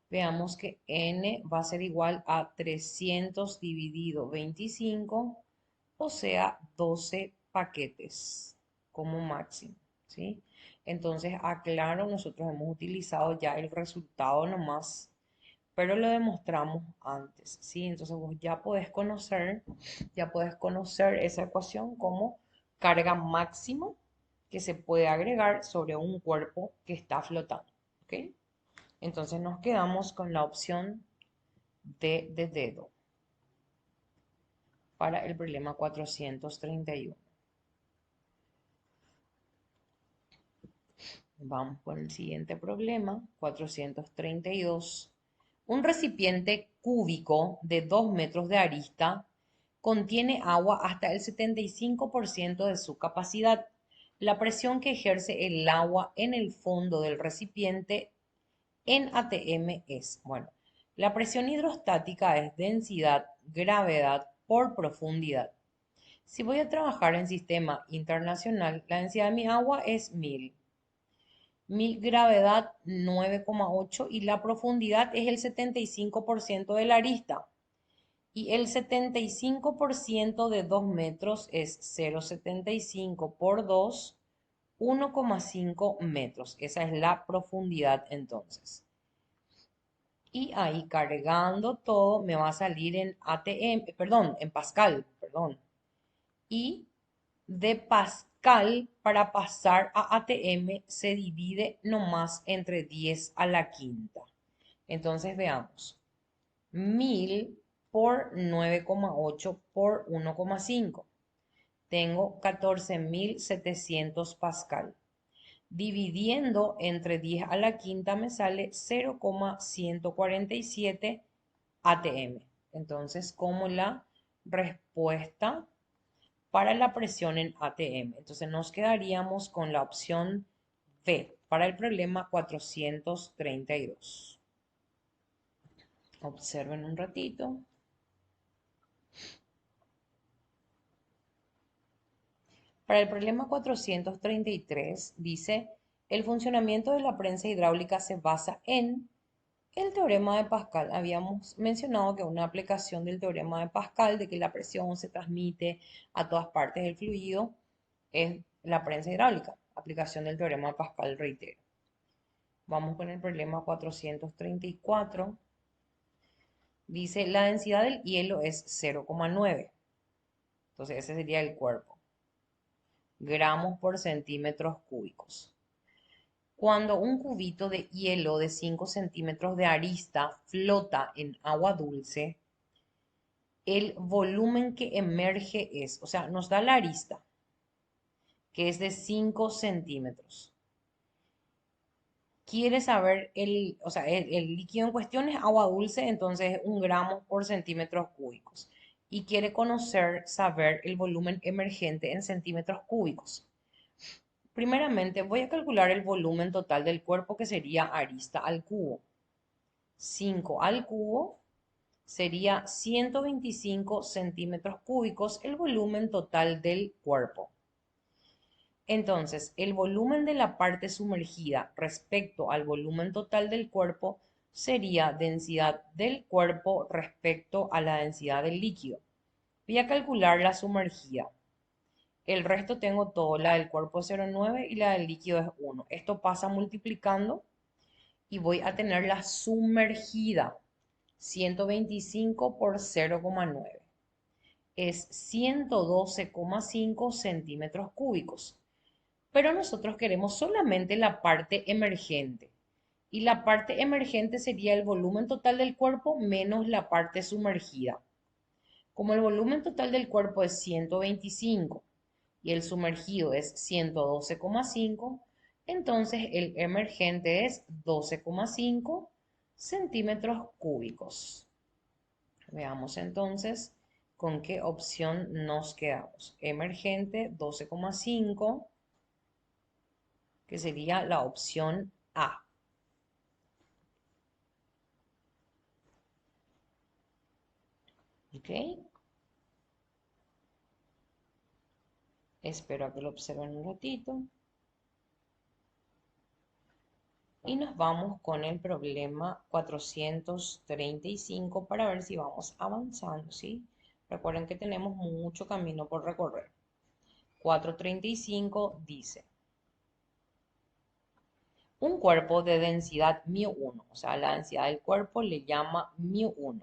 Veamos que n va a ser igual a 300 dividido 25, o sea, 12 paquetes como máximo, ¿sí? Entonces, aclaro, nosotros hemos utilizado ya el resultado nomás, pero lo demostramos antes, ¿sí? Entonces vos ya puedes conocer esa ecuación como carga máxima que se puede agregar sobre un cuerpo que está flotando, ¿ok? Entonces nos quedamos con la opción D de dedo para el problema 431. Vamos con el siguiente problema, 432. Un recipiente cúbico de 2 metros de arista contiene agua hasta el 75% de su capacidad. La presión que ejerce el agua en el fondo del recipiente en ATM es, bueno, la presión hidrostática es densidad, gravedad por profundidad. Si voy a trabajar en sistema internacional, la densidad de mi agua es 1000. Mi gravedad 9,8 y la profundidad es el 75% de la arista. Y el 75% de 2 metros es 0,75 por 2, 1,5 metros. Esa es la profundidad entonces. Y ahí cargando todo me va a salir en ATM, perdón, en Pascal, perdón. Y de Pascal para pasar a ATM se divide nomás entre 10 a la quinta. Entonces veamos. 1000 por 9,8 por 1,5. Tengo 14.700 Pascal. Dividiendo entre 10 a la quinta me sale 0,147 ATM. Entonces, como la respuesta para la presión en ATM. Entonces, nos quedaríamos con la opción B para el problema 432. Observen un ratito. Para el problema 433 dice, el funcionamiento de la prensa hidráulica se basa en el teorema de Pascal. Habíamos mencionado que una aplicación del teorema de Pascal, de que la presión se transmite a todas partes del fluido, es la prensa hidráulica. Aplicación del teorema de Pascal, reitero. Vamos con el problema 434. Dice, la densidad del hielo es 0,9. Entonces ese sería el cuerpo. Gramos por centímetros cúbicos. Cuando un cubito de hielo de 5 centímetros de arista flota en agua dulce, el volumen que emerge es, o sea, nos da la arista, que es de 5 centímetros. Quiere saber o sea, el líquido en cuestión es agua dulce, entonces 1 gramo por centímetros cúbicos. Y quiere saber el volumen emergente en centímetros cúbicos. Primeramente, voy a calcular el volumen total del cuerpo, que sería arista al cubo. 5 al cubo sería 125 centímetros cúbicos, el volumen total del cuerpo. Entonces, el volumen de la parte sumergida respecto al volumen total del cuerpo sería densidad del cuerpo respecto a la densidad del líquido. Voy a calcular la sumergida. El resto tengo todo, la del cuerpo es 0,9 y la del líquido es 1. Esto pasa multiplicando y voy a tener la sumergida. 125 por 0,9 es 112,5 centímetros cúbicos. Pero nosotros queremos solamente la parte emergente. Y la parte emergente sería el volumen total del cuerpo menos la parte sumergida. Como el volumen total del cuerpo es 125 y el sumergido es 112,5, entonces el emergente es 12,5 centímetros cúbicos. Veamos entonces con qué opción nos quedamos. Emergente 12,5, que sería la opción A. ¿Ok? Espero a que lo observen un ratito. Y nos vamos con el problema 435 para ver si vamos avanzando, ¿sí? Recuerden que tenemos mucho camino por recorrer. 435 dice, un cuerpo de densidad μ1, o sea, la densidad del cuerpo le llama μ1,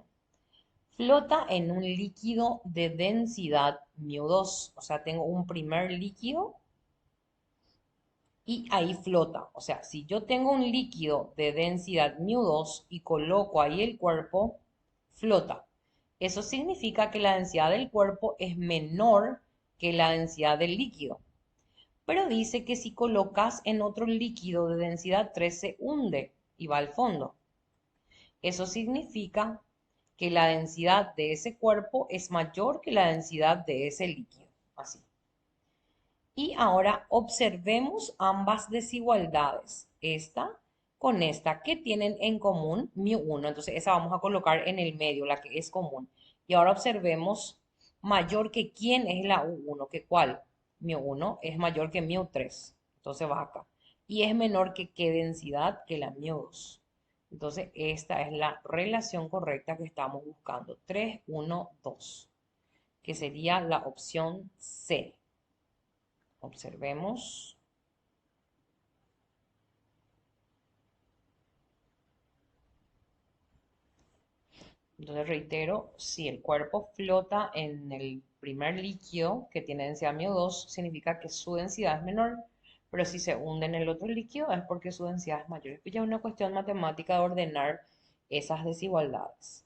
flota en un líquido de densidad μ2, o sea, tengo un primer líquido y ahí flota. O sea, si yo tengo un líquido de densidad μ2 y coloco ahí el cuerpo, flota. Eso significa que la densidad del cuerpo es menor que la densidad del líquido. Pero dice que si colocas en otro líquido de densidad 3 se hunde y va al fondo. Eso significa que la densidad de ese cuerpo es mayor que la densidad de ese líquido. Así. Y ahora observemos ambas desigualdades, esta con esta, que tienen en común μ1. Entonces esa vamos a colocar en el medio, la que es común. Y ahora observemos mayor que quién es la U1, que cuál. μ1 es mayor que μ3. Entonces va acá. Y es menor que qué densidad que la μ2. Entonces esta es la relación correcta que estamos buscando. 3, 1, 2, que sería la opción C. Observemos. Entonces reitero, si el cuerpo flota en el primer líquido que tiene densidad μ2, significa que su densidad es menor, pero si se hunde en el otro líquido es porque su densidad es mayor. Esto ya es una cuestión matemática de ordenar esas desigualdades.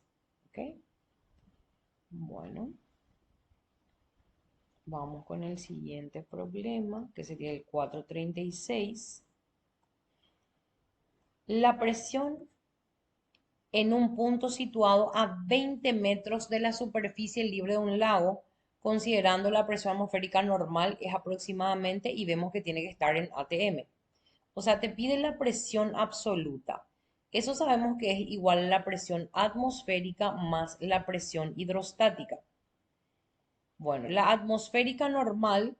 ¿Ok? Bueno, vamos con el siguiente problema, que sería el 436. La presión en un punto situado a 20 metros de la superficie libre de un lago, considerando la presión atmosférica normal es aproximadamente, y vemos que tiene que estar en ATM. O sea, te pide la presión absoluta. Eso sabemos que es igual a la presión atmosférica más la presión hidrostática. Bueno, la atmosférica normal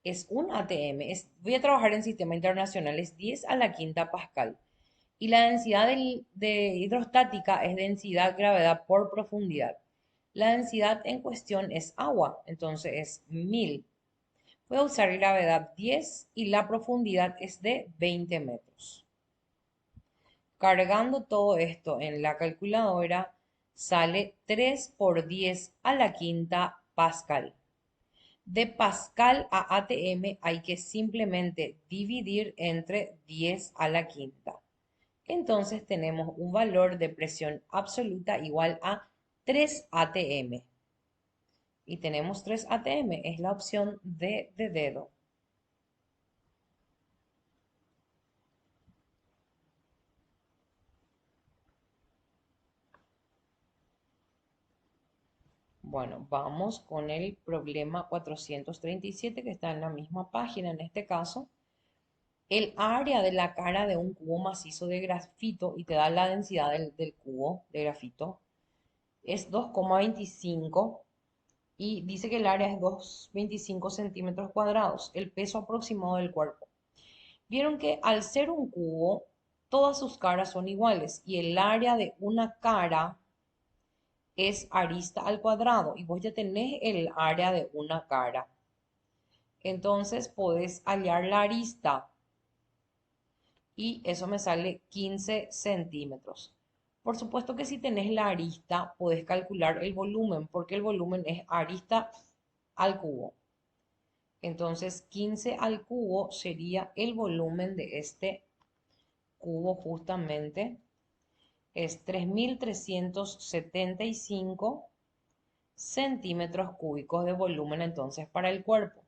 es un ATM. Voy a trabajar en sistema internacional, es 10 a la quinta pascal. Y la densidad de hidrostática es densidad gravedad por profundidad. La densidad en cuestión es agua, entonces es 1000. Voy a usar gravedad 10 y la profundidad es de 20 metros. Cargando todo esto en la calculadora, sale 3 por 10 a la quinta pascal. De pascal a ATM hay que simplemente dividir entre 10 a la quinta. Entonces tenemos un valor de presión absoluta igual a 3 ATM. Y tenemos 3 ATM, es la opción D de dedo. Bueno, vamos con el problema 437 que está en la misma página en este caso. El área de la cara de un cubo macizo de grafito, y te da la densidad del cubo de grafito, es 2,25 y dice que el área es 2,25 centímetros cuadrados, el peso aproximado del cuerpo. Vieron que al ser un cubo, todas sus caras son iguales y el área de una cara es arista al cuadrado y vos ya tenés el área de una cara. Entonces podés hallar la arista y eso me sale 15 centímetros. Por supuesto que si tenés la arista, podés calcular el volumen, porque el volumen es arista al cubo. Entonces, 15 al cubo sería el volumen de este cubo justamente. Es 3375 centímetros cúbicos de volumen entonces para el cuerpo.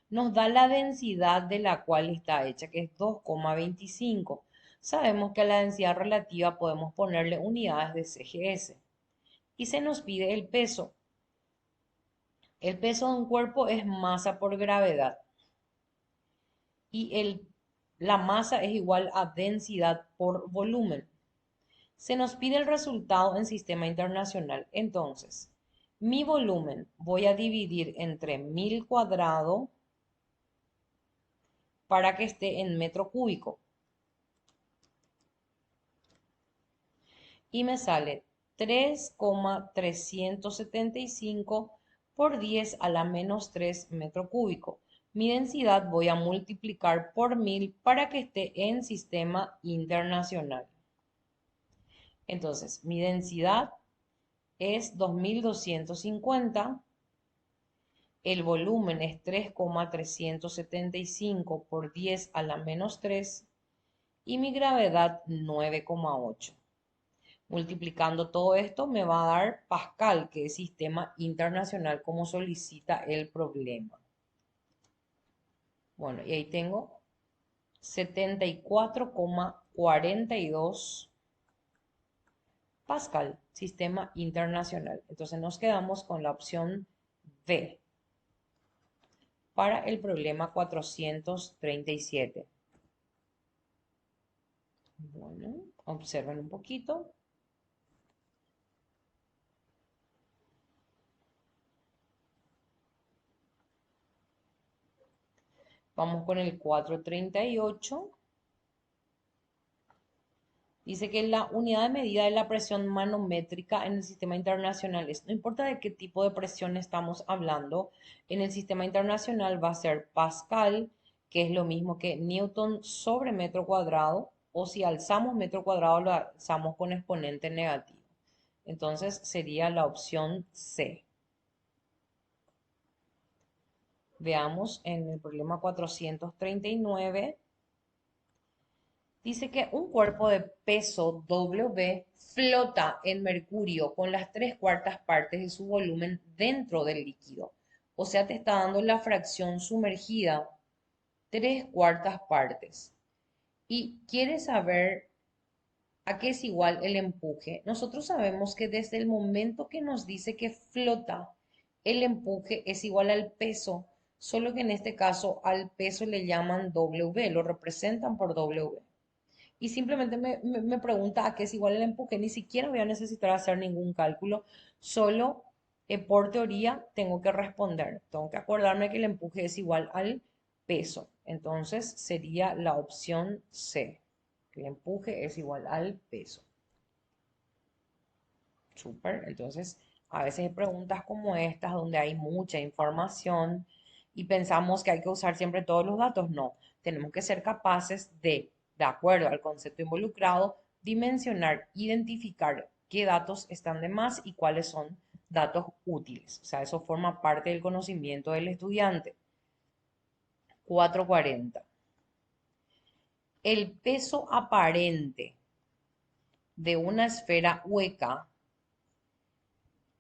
Nos da la densidad de la cual está hecha, que es 2,25. Sabemos que a la densidad relativa podemos ponerle unidades de CGS. Y se nos pide el peso. El peso de un cuerpo es masa por gravedad. Y la masa es igual a densidad por volumen. Se nos pide el resultado en sistema internacional. Entonces, mi volumen voy a dividir entre 1000 cuadrado para que esté en metro cúbico. Y me sale 3,375 por 10 a la menos 3 metro cúbico. Mi densidad voy a multiplicar por 1000 para que esté en sistema internacional. Entonces, mi densidad es 2250. El volumen es 3,375 por 10 a la menos 3 y mi gravedad 9,8. Multiplicando todo esto me va a dar Pascal, que es sistema internacional como solicita el problema. Bueno, y ahí tengo 74,42 Pascal, sistema internacional. Entonces nos quedamos con la opción B para el problema 437. Bueno, observen un poquito. Vamos con el 438. Dice que la unidad de medida de la presión manométrica en el sistema internacional es, no importa de qué tipo de presión estamos hablando, en el sistema internacional va a ser Pascal, que es lo mismo que Newton sobre metro cuadrado, o si alzamos metro cuadrado lo alzamos con exponente negativo. Entonces sería la opción C. Veamos en el problema 439. Dice que un cuerpo de peso W flota en mercurio con las 3/4 partes de su volumen dentro del líquido. O sea, te está dando la fracción sumergida, 3/4 partes. Y quiere saber a qué es igual el empuje. Nosotros sabemos que desde el momento que nos dice que flota, el empuje es igual al peso, solo que en este caso al peso le llaman W, lo representan por W. Y simplemente me pregunta a qué es igual el empuje. Ni siquiera voy a necesitar hacer ningún cálculo, solo por teoría tengo que responder. Tengo que acordarme que el empuje es igual al peso. Entonces sería la opción C. El empuje es igual al peso. Súper. Entonces, a veces hay preguntas como estas donde hay mucha información y pensamos que hay que usar siempre todos los datos. No, tenemos que ser capaces de acuerdo al concepto involucrado, dimensionar, identificar qué datos están de más y cuáles son datos útiles. O sea, eso forma parte del conocimiento del estudiante. 440. El peso aparente de una esfera hueca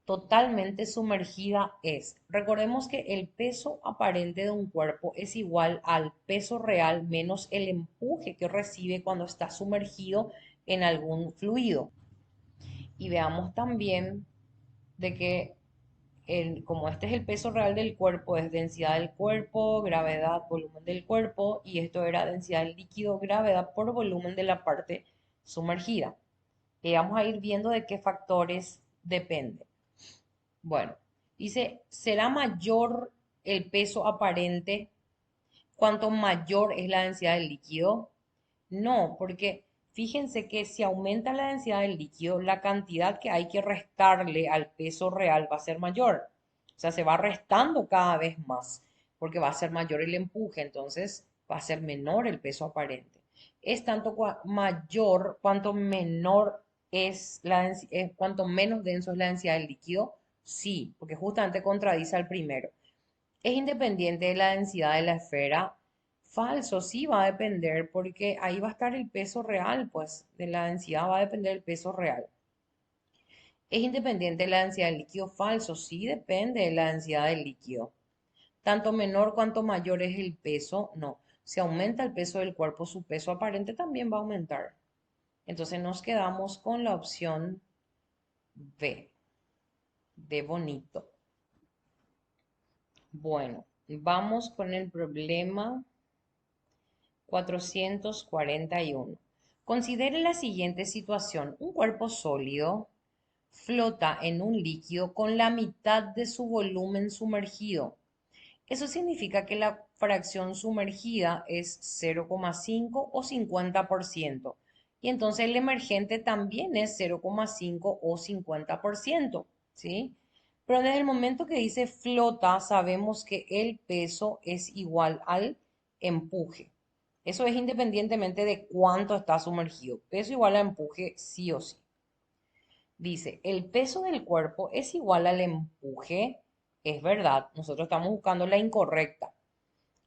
totalmente sumergida es. Recordemos que el peso aparente de un cuerpo es igual al peso real menos el empuje que recibe cuando está sumergido en algún fluido. Y veamos también de que como este es el peso real del cuerpo, es densidad del cuerpo, gravedad, volumen del cuerpo, y esto era densidad del líquido, gravedad por volumen de la parte sumergida. Y vamos a ir viendo de qué factores depende. Bueno, dice, ¿será mayor el peso aparente cuanto mayor es la densidad del líquido? No, porque fíjense que si aumenta la densidad del líquido, la cantidad que hay que restarle al peso real va a ser mayor. O sea, se va restando cada vez más, porque va a ser mayor el empuje, entonces va a ser menor el peso aparente. Es tanto mayor cuanto menor es cuanto menos denso es la densidad del líquido. Sí, porque justamente contradice al primero. Es independiente de la densidad de la esfera. Falso, sí va a depender porque ahí va a estar el peso real, pues de la densidad va a depender el peso real. ¿Es independiente de la densidad del líquido? Falso, sí depende de la densidad del líquido. Tanto menor cuanto mayor es el peso, no. Si aumenta el peso del cuerpo, su peso aparente también va a aumentar. Entonces nos quedamos con la opción B, de bonito. Bueno, vamos con el problema 441. Considere la siguiente situación. Un cuerpo sólido flota en un líquido con la mitad de su volumen sumergido. Eso significa que la fracción sumergida es 0,5 o 50%. Y entonces el emergente también es 0,5 o 50%, ¿sí? Pero desde el momento que dice flota, sabemos que el peso es igual al empuje. Eso es independientemente de cuánto está sumergido. Peso igual a empuje sí o sí. Dice, el peso del cuerpo es igual al empuje. Es verdad, nosotros estamos buscando la incorrecta.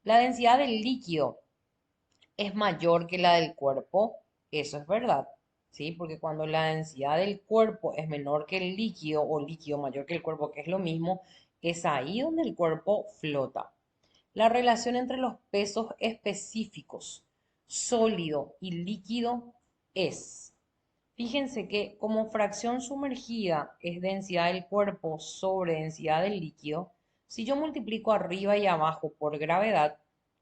La densidad del líquido es mayor que la del cuerpo. Eso es verdad, ¿sí? Porque cuando la densidad del cuerpo es menor que el líquido o líquido mayor que el cuerpo, que es lo mismo, es ahí donde el cuerpo flota. La relación entre los pesos específicos, sólido y líquido es. Fíjense que como fracción sumergida es densidad del cuerpo sobre densidad del líquido, si yo multiplico arriba y abajo por gravedad,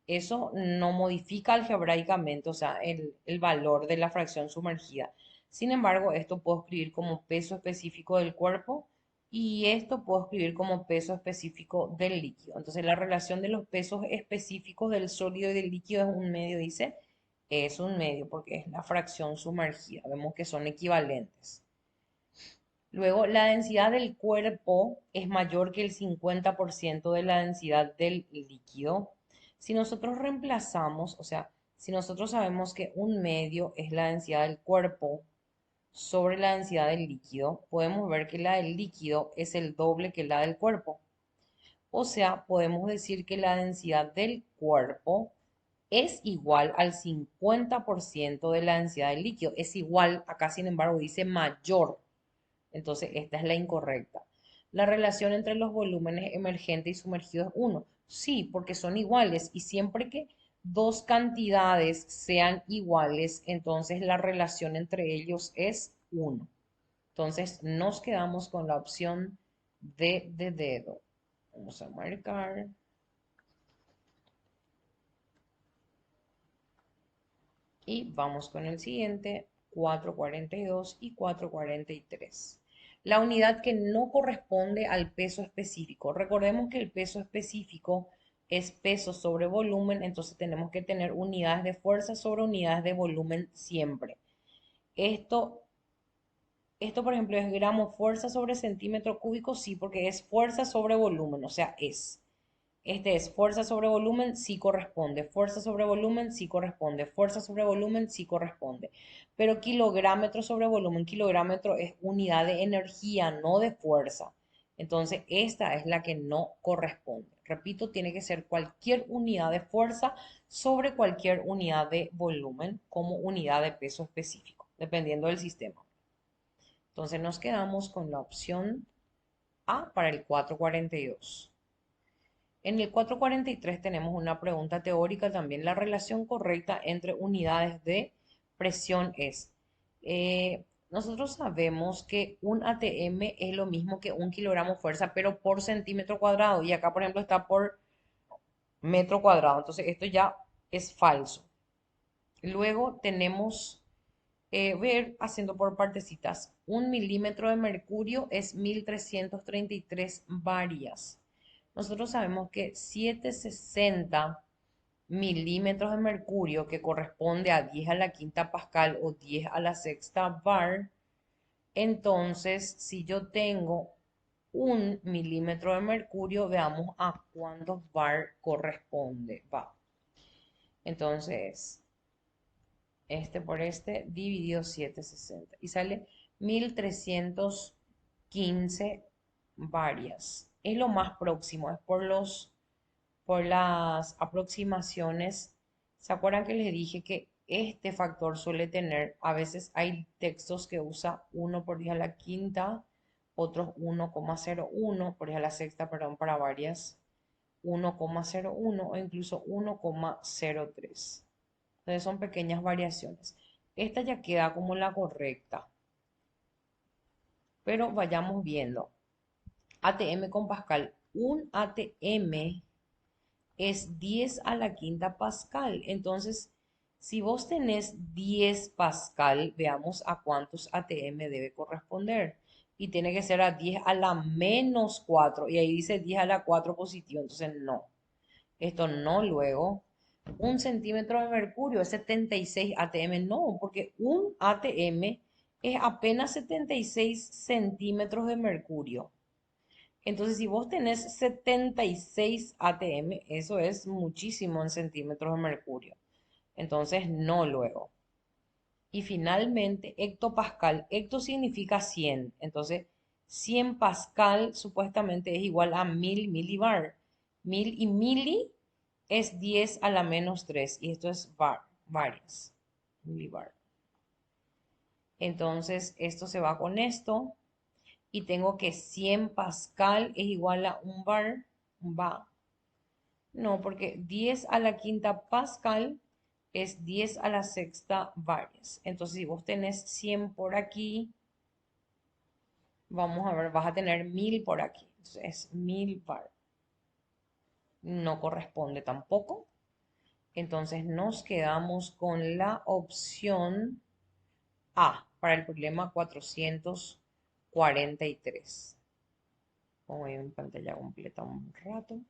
eso no modifica algebraicamente, o sea, el valor de la fracción sumergida. Sin embargo, esto puedo escribir como peso específico del cuerpo y esto puedo escribir como peso específico del líquido. Entonces, la relación de los pesos específicos del sólido y del líquido es un medio, dice es un medio porque es la fracción sumergida. Vemos que son equivalentes. Luego, la densidad del cuerpo es mayor que el 50% de la densidad del líquido. Si nosotros reemplazamos, o sea, si nosotros sabemos que un medio es la densidad del cuerpo sobre la densidad del líquido, podemos ver que la del líquido es el doble que la del cuerpo. O sea, podemos decir que la densidad del cuerpo es igual al 50% de la densidad del líquido. Es igual, acá sin embargo dice mayor. Entonces, esta es la incorrecta. La relación entre los volúmenes emergente y sumergido es 1. Sí, porque son iguales y siempre que dos cantidades sean iguales, entonces la relación entre ellos es 1. Entonces, nos quedamos con la opción D de dedo. Vamos a marcar. Y vamos con el siguiente, 442 y 443. La unidad que no corresponde al peso específico. Recordemos que el peso específico es peso sobre volumen, entonces tenemos que tener unidades de fuerza sobre unidades de volumen siempre. Esto, esto por ejemplo, es gramo fuerza sobre centímetro cúbico, sí, porque es fuerza sobre volumen, o sea, es. Este es fuerza sobre volumen, sí corresponde. Fuerza sobre volumen, sí corresponde. Fuerza sobre volumen, sí corresponde. Pero kilográmetro sobre volumen, kilográmetro es unidad de energía, no de fuerza. Entonces, esta es la que no corresponde. Repito, tiene que ser cualquier unidad de fuerza sobre cualquier unidad de volumen como unidad de peso específico, dependiendo del sistema. Entonces, nos quedamos con la opción A para el 442. En el 443 tenemos una pregunta teórica también. La relación correcta entre unidades de presión es, nosotros sabemos que un ATM es lo mismo que un kilogramo fuerza, pero por centímetro cuadrado. Y acá, por ejemplo, está por metro cuadrado. Entonces, esto ya es falso. Luego tenemos, ver haciendo por partecitas. Un milímetro de mercurio es 1333 varias. Nosotros sabemos que 760 milímetros de mercurio, que corresponde a 10 a la quinta pascal o 10 a la sexta bar, entonces si yo tengo un milímetro de mercurio, veamos a cuántos bar corresponde. Va. Entonces, este por este dividido 760 y sale 1315 varias. Es lo más próximo, es por las aproximaciones. ¿Se acuerdan que les dije que este factor suele tener, a veces hay textos que usa 1 por 10 a la quinta, otros 1,01, por ejemplo, la sexta, perdón, para varias 1,01 o incluso 1,03. Entonces son pequeñas variaciones. Esta ya queda como la correcta, pero vayamos viendo. ATM con Pascal. Un ATM es 10 a la quinta Pascal. Entonces, si vos tenés 10 Pascal, veamos a cuántos ATM debe corresponder. Y tiene que ser a 10 a la menos 4. Y ahí dice 10 a la 4 positivo. Entonces, no. Esto no luego. Un centímetro de mercurio es 76 ATM. No, porque un ATM es apenas 76 centímetros de mercurio. Entonces, si vos tenés 76 ATM, eso es muchísimo en centímetros de mercurio. Entonces, no luego. Y finalmente, hectopascal. Hecto significa 100. Entonces, 100 pascal supuestamente es igual a 1000 milibar. 1000 y mili es 10 a la menos 3. Y esto es varias. Milibar. Entonces, esto se va con esto. Y tengo que 100 pascal es igual a un bar. Va. No, porque 10 a la quinta pascal es 10 a la sexta varias. Entonces, si vos tenés 100 por aquí, vamos a ver, vas a tener 1000 por aquí. Entonces, es 1000 bar. No corresponde tampoco. Entonces, nos quedamos con la opción A para el problema 443. Pongo ahí en pantalla completa un rato.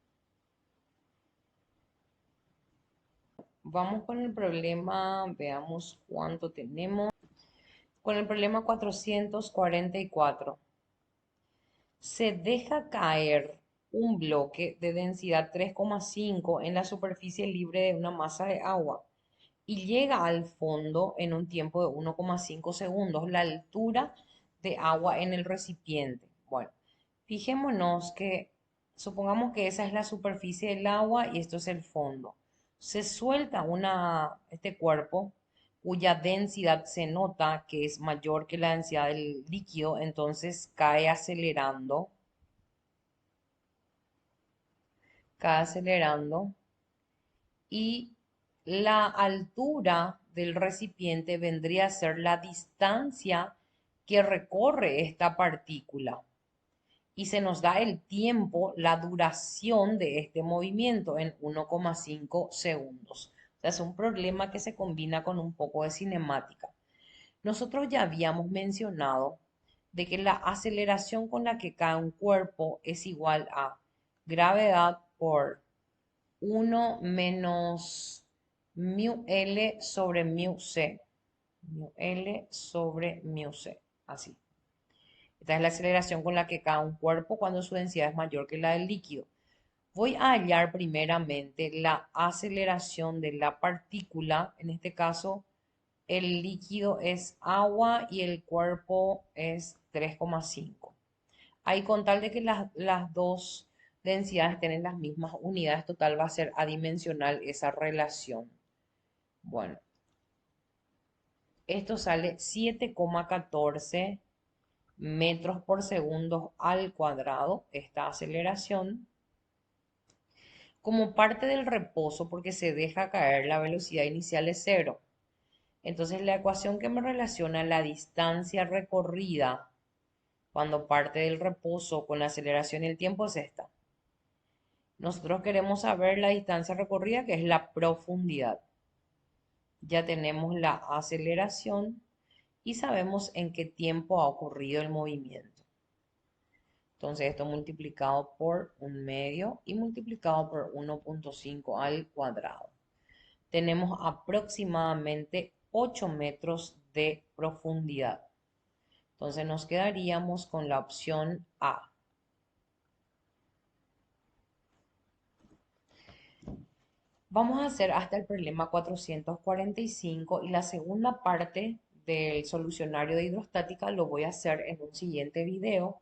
Vamos con el problema, veamos cuánto tenemos. Con el problema 444. Se deja caer un bloque de densidad 3,5 en la superficie libre de una masa de agua y llega al fondo en un tiempo de 1,5 segundos, la altura de agua en el recipiente. Bueno, fijémonos que supongamos que esa es la superficie del agua y esto es el fondo. Se suelta este cuerpo cuya densidad se nota que es mayor que la densidad del líquido, entonces cae acelerando y la altura del recipiente vendría a ser la distancia que recorre esta partícula. Y se nos da el tiempo, la duración de este movimiento en 1,5 segundos. O sea, es un problema que se combina con un poco de cinemática. Nosotros ya habíamos mencionado de que la aceleración con la que cae un cuerpo es igual a gravedad por 1 menos mu L sobre mu C. Mu L sobre mu C. Así. Esta es la aceleración con la que cae un cuerpo cuando su densidad es mayor que la del líquido. Voy a hallar primeramente la aceleración de la partícula. En este caso, el líquido es agua y el cuerpo es 3,5. Ahí con tal de que las dos densidades tienen las mismas unidades, total va a ser adimensional esa relación. Bueno, esto sale 7,14 metros por segundo al cuadrado, esta aceleración, como parte del reposo porque se deja caer la velocidad inicial es cero. Entonces la ecuación que me relaciona la distancia recorrida cuando parte del reposo con la aceleración y el tiempo es esta. Nosotros queremos saber la distancia recorrida, que es la profundidad. Ya tenemos la aceleración y sabemos en qué tiempo ha ocurrido el movimiento. Entonces esto multiplicado por un medio y multiplicado por 1,5 al cuadrado. Tenemos aproximadamente 8 metros de profundidad. Entonces nos quedaríamos con la opción A. Vamos a hacer hasta el problema 445 y la segunda parte del solucionario de hidrostática lo voy a hacer en un siguiente video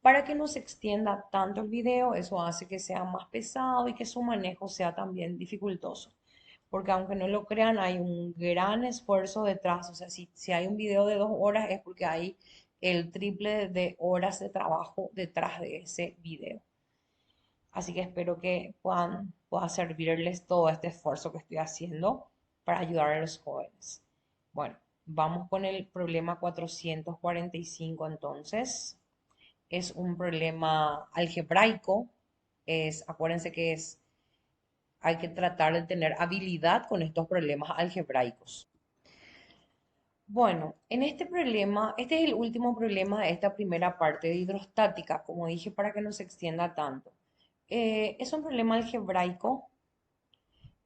para que no se extienda tanto el video. Eso hace que sea más pesado y que su manejo sea también dificultoso. Porque aunque no lo crean, hay un gran esfuerzo detrás. O sea, si hay un video de 2 horas es porque hay el triple de horas de trabajo detrás de ese video. Así que espero que pueda servirles todo este esfuerzo que estoy haciendo para ayudar a los jóvenes. Bueno, vamos con el problema 445 entonces. Es un problema algebraico. Acuérdense que hay que tratar de tener habilidad con estos problemas algebraicos. Bueno, en este problema, este es el último problema de esta primera parte de hidrostática, como dije, para que no se extienda tanto. Es un problema algebraico.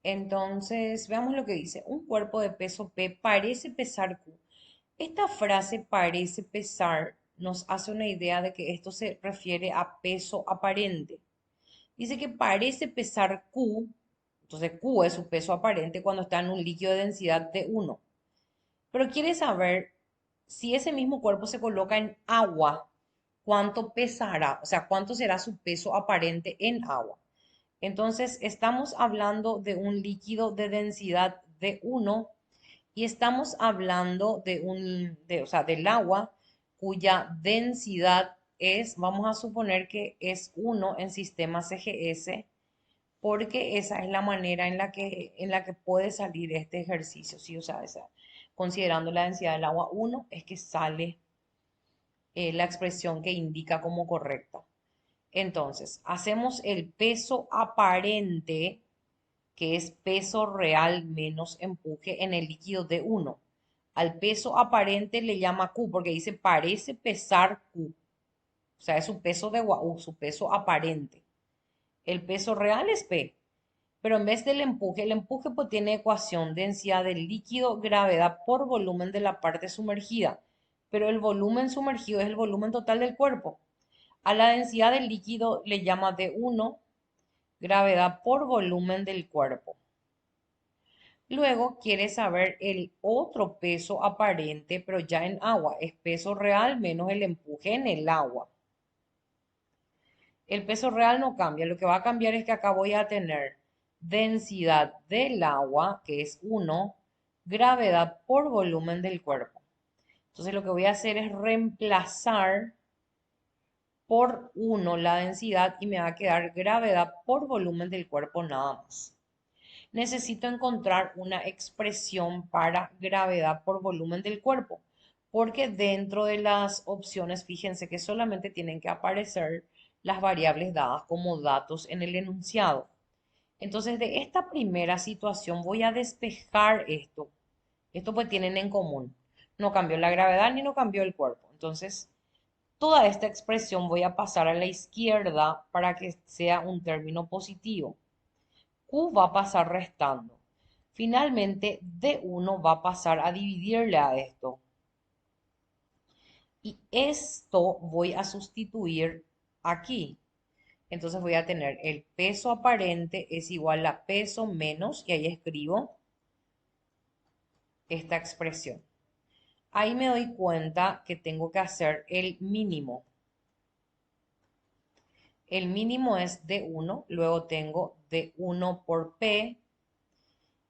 Entonces, veamos lo que dice. Un cuerpo de peso P parece pesar Q. Esta frase parece pesar nos hace una idea de que esto se refiere a peso aparente. Dice que parece pesar Q, entonces Q es su peso aparente cuando está en un líquido de densidad de 1. Pero quiere saber si ese mismo cuerpo se coloca en agua, cuánto pesará, o sea, cuánto será su peso aparente en agua. Entonces, estamos hablando de un líquido de densidad de 1 y estamos hablando o sea, del agua cuya densidad es, vamos a suponer que es 1 en sistema CGS, porque esa es la manera en la que puede salir este ejercicio, ¿sí? O sea, considerando la densidad del agua 1, es que sale la expresión que indica como correcta. Entonces, hacemos el peso aparente, que es peso real menos empuje en el líquido de 1. Al peso aparente le llama Q porque dice parece pesar Q. O sea, es su peso de su peso aparente. El peso real es P. Pero en vez del empuje, el empuje pues tiene ecuación densidad del líquido, gravedad por volumen de la parte sumergida. Pero el volumen sumergido es el volumen total del cuerpo. A la densidad del líquido le llama D1, gravedad por volumen del cuerpo. Luego quiere saber el otro peso aparente, pero ya en agua. Es peso real menos el empuje en el agua. El peso real no cambia. Lo que va a cambiar es que acá voy a tener densidad del agua, que es 1, gravedad por volumen del cuerpo. Entonces lo que voy a hacer es reemplazar por 1 la densidad y me va a quedar gravedad por volumen del cuerpo nada más. Necesito encontrar una expresión para gravedad por volumen del cuerpo, porque dentro de las opciones, fíjense que solamente tienen que aparecer las variables dadas como datos en el enunciado. Entonces, de esta primera situación voy a despejar esto. Esto pues tienen en común. No cambió la gravedad ni no cambió el cuerpo. Entonces, toda esta expresión voy a pasar a la izquierda para que sea un término positivo. Q va a pasar restando. Finalmente, D1 va a pasar a dividirle a esto. Y esto voy a sustituir aquí. Entonces voy a tener el peso aparente es igual a peso menos, y ahí escribo esta expresión. Ahí me doy cuenta que tengo que hacer el mínimo. El mínimo es D1, luego tengo D1 por P,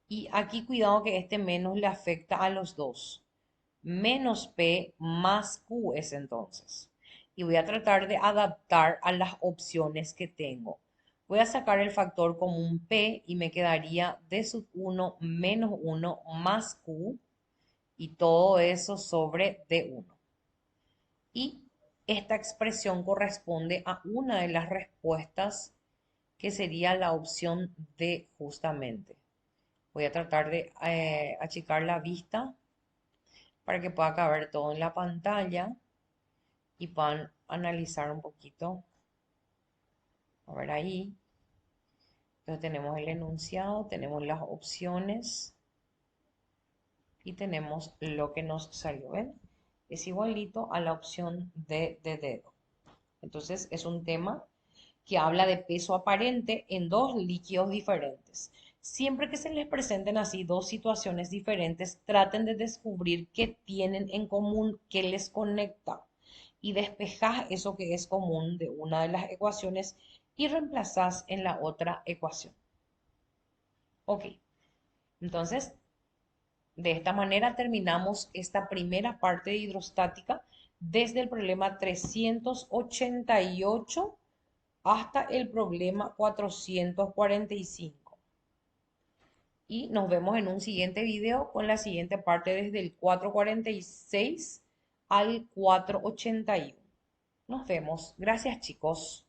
y aquí cuidado que este menos le afecta a los dos. Menos P más Q es entonces. Y voy a tratar de adaptar a las opciones que tengo. Voy a sacar el factor común P y me quedaría D sub 1 menos 1 más Q y todo eso sobre D1. Y esta expresión corresponde a una de las respuestas que sería la opción D justamente. Voy a tratar de achicar la vista para que pueda caber todo en la pantalla y puedan analizar un poquito. A ver ahí. Entonces tenemos el enunciado, tenemos las opciones y tenemos lo que nos salió. ¿Ven? Es igualito a la opción D de dedo. Entonces es un tema que habla de peso aparente en dos líquidos diferentes. Siempre que se les presenten así dos situaciones diferentes, traten de descubrir qué tienen en común, qué les conecta y despejás eso que es común de una de las ecuaciones y reemplazás en la otra ecuación. Ok, entonces de esta manera terminamos esta primera parte de hidrostática. desde el problema 388 hasta el problema 445. Y nos vemos en un siguiente video con la siguiente parte desde el 446 al 481. Nos vemos. Gracias, chicos.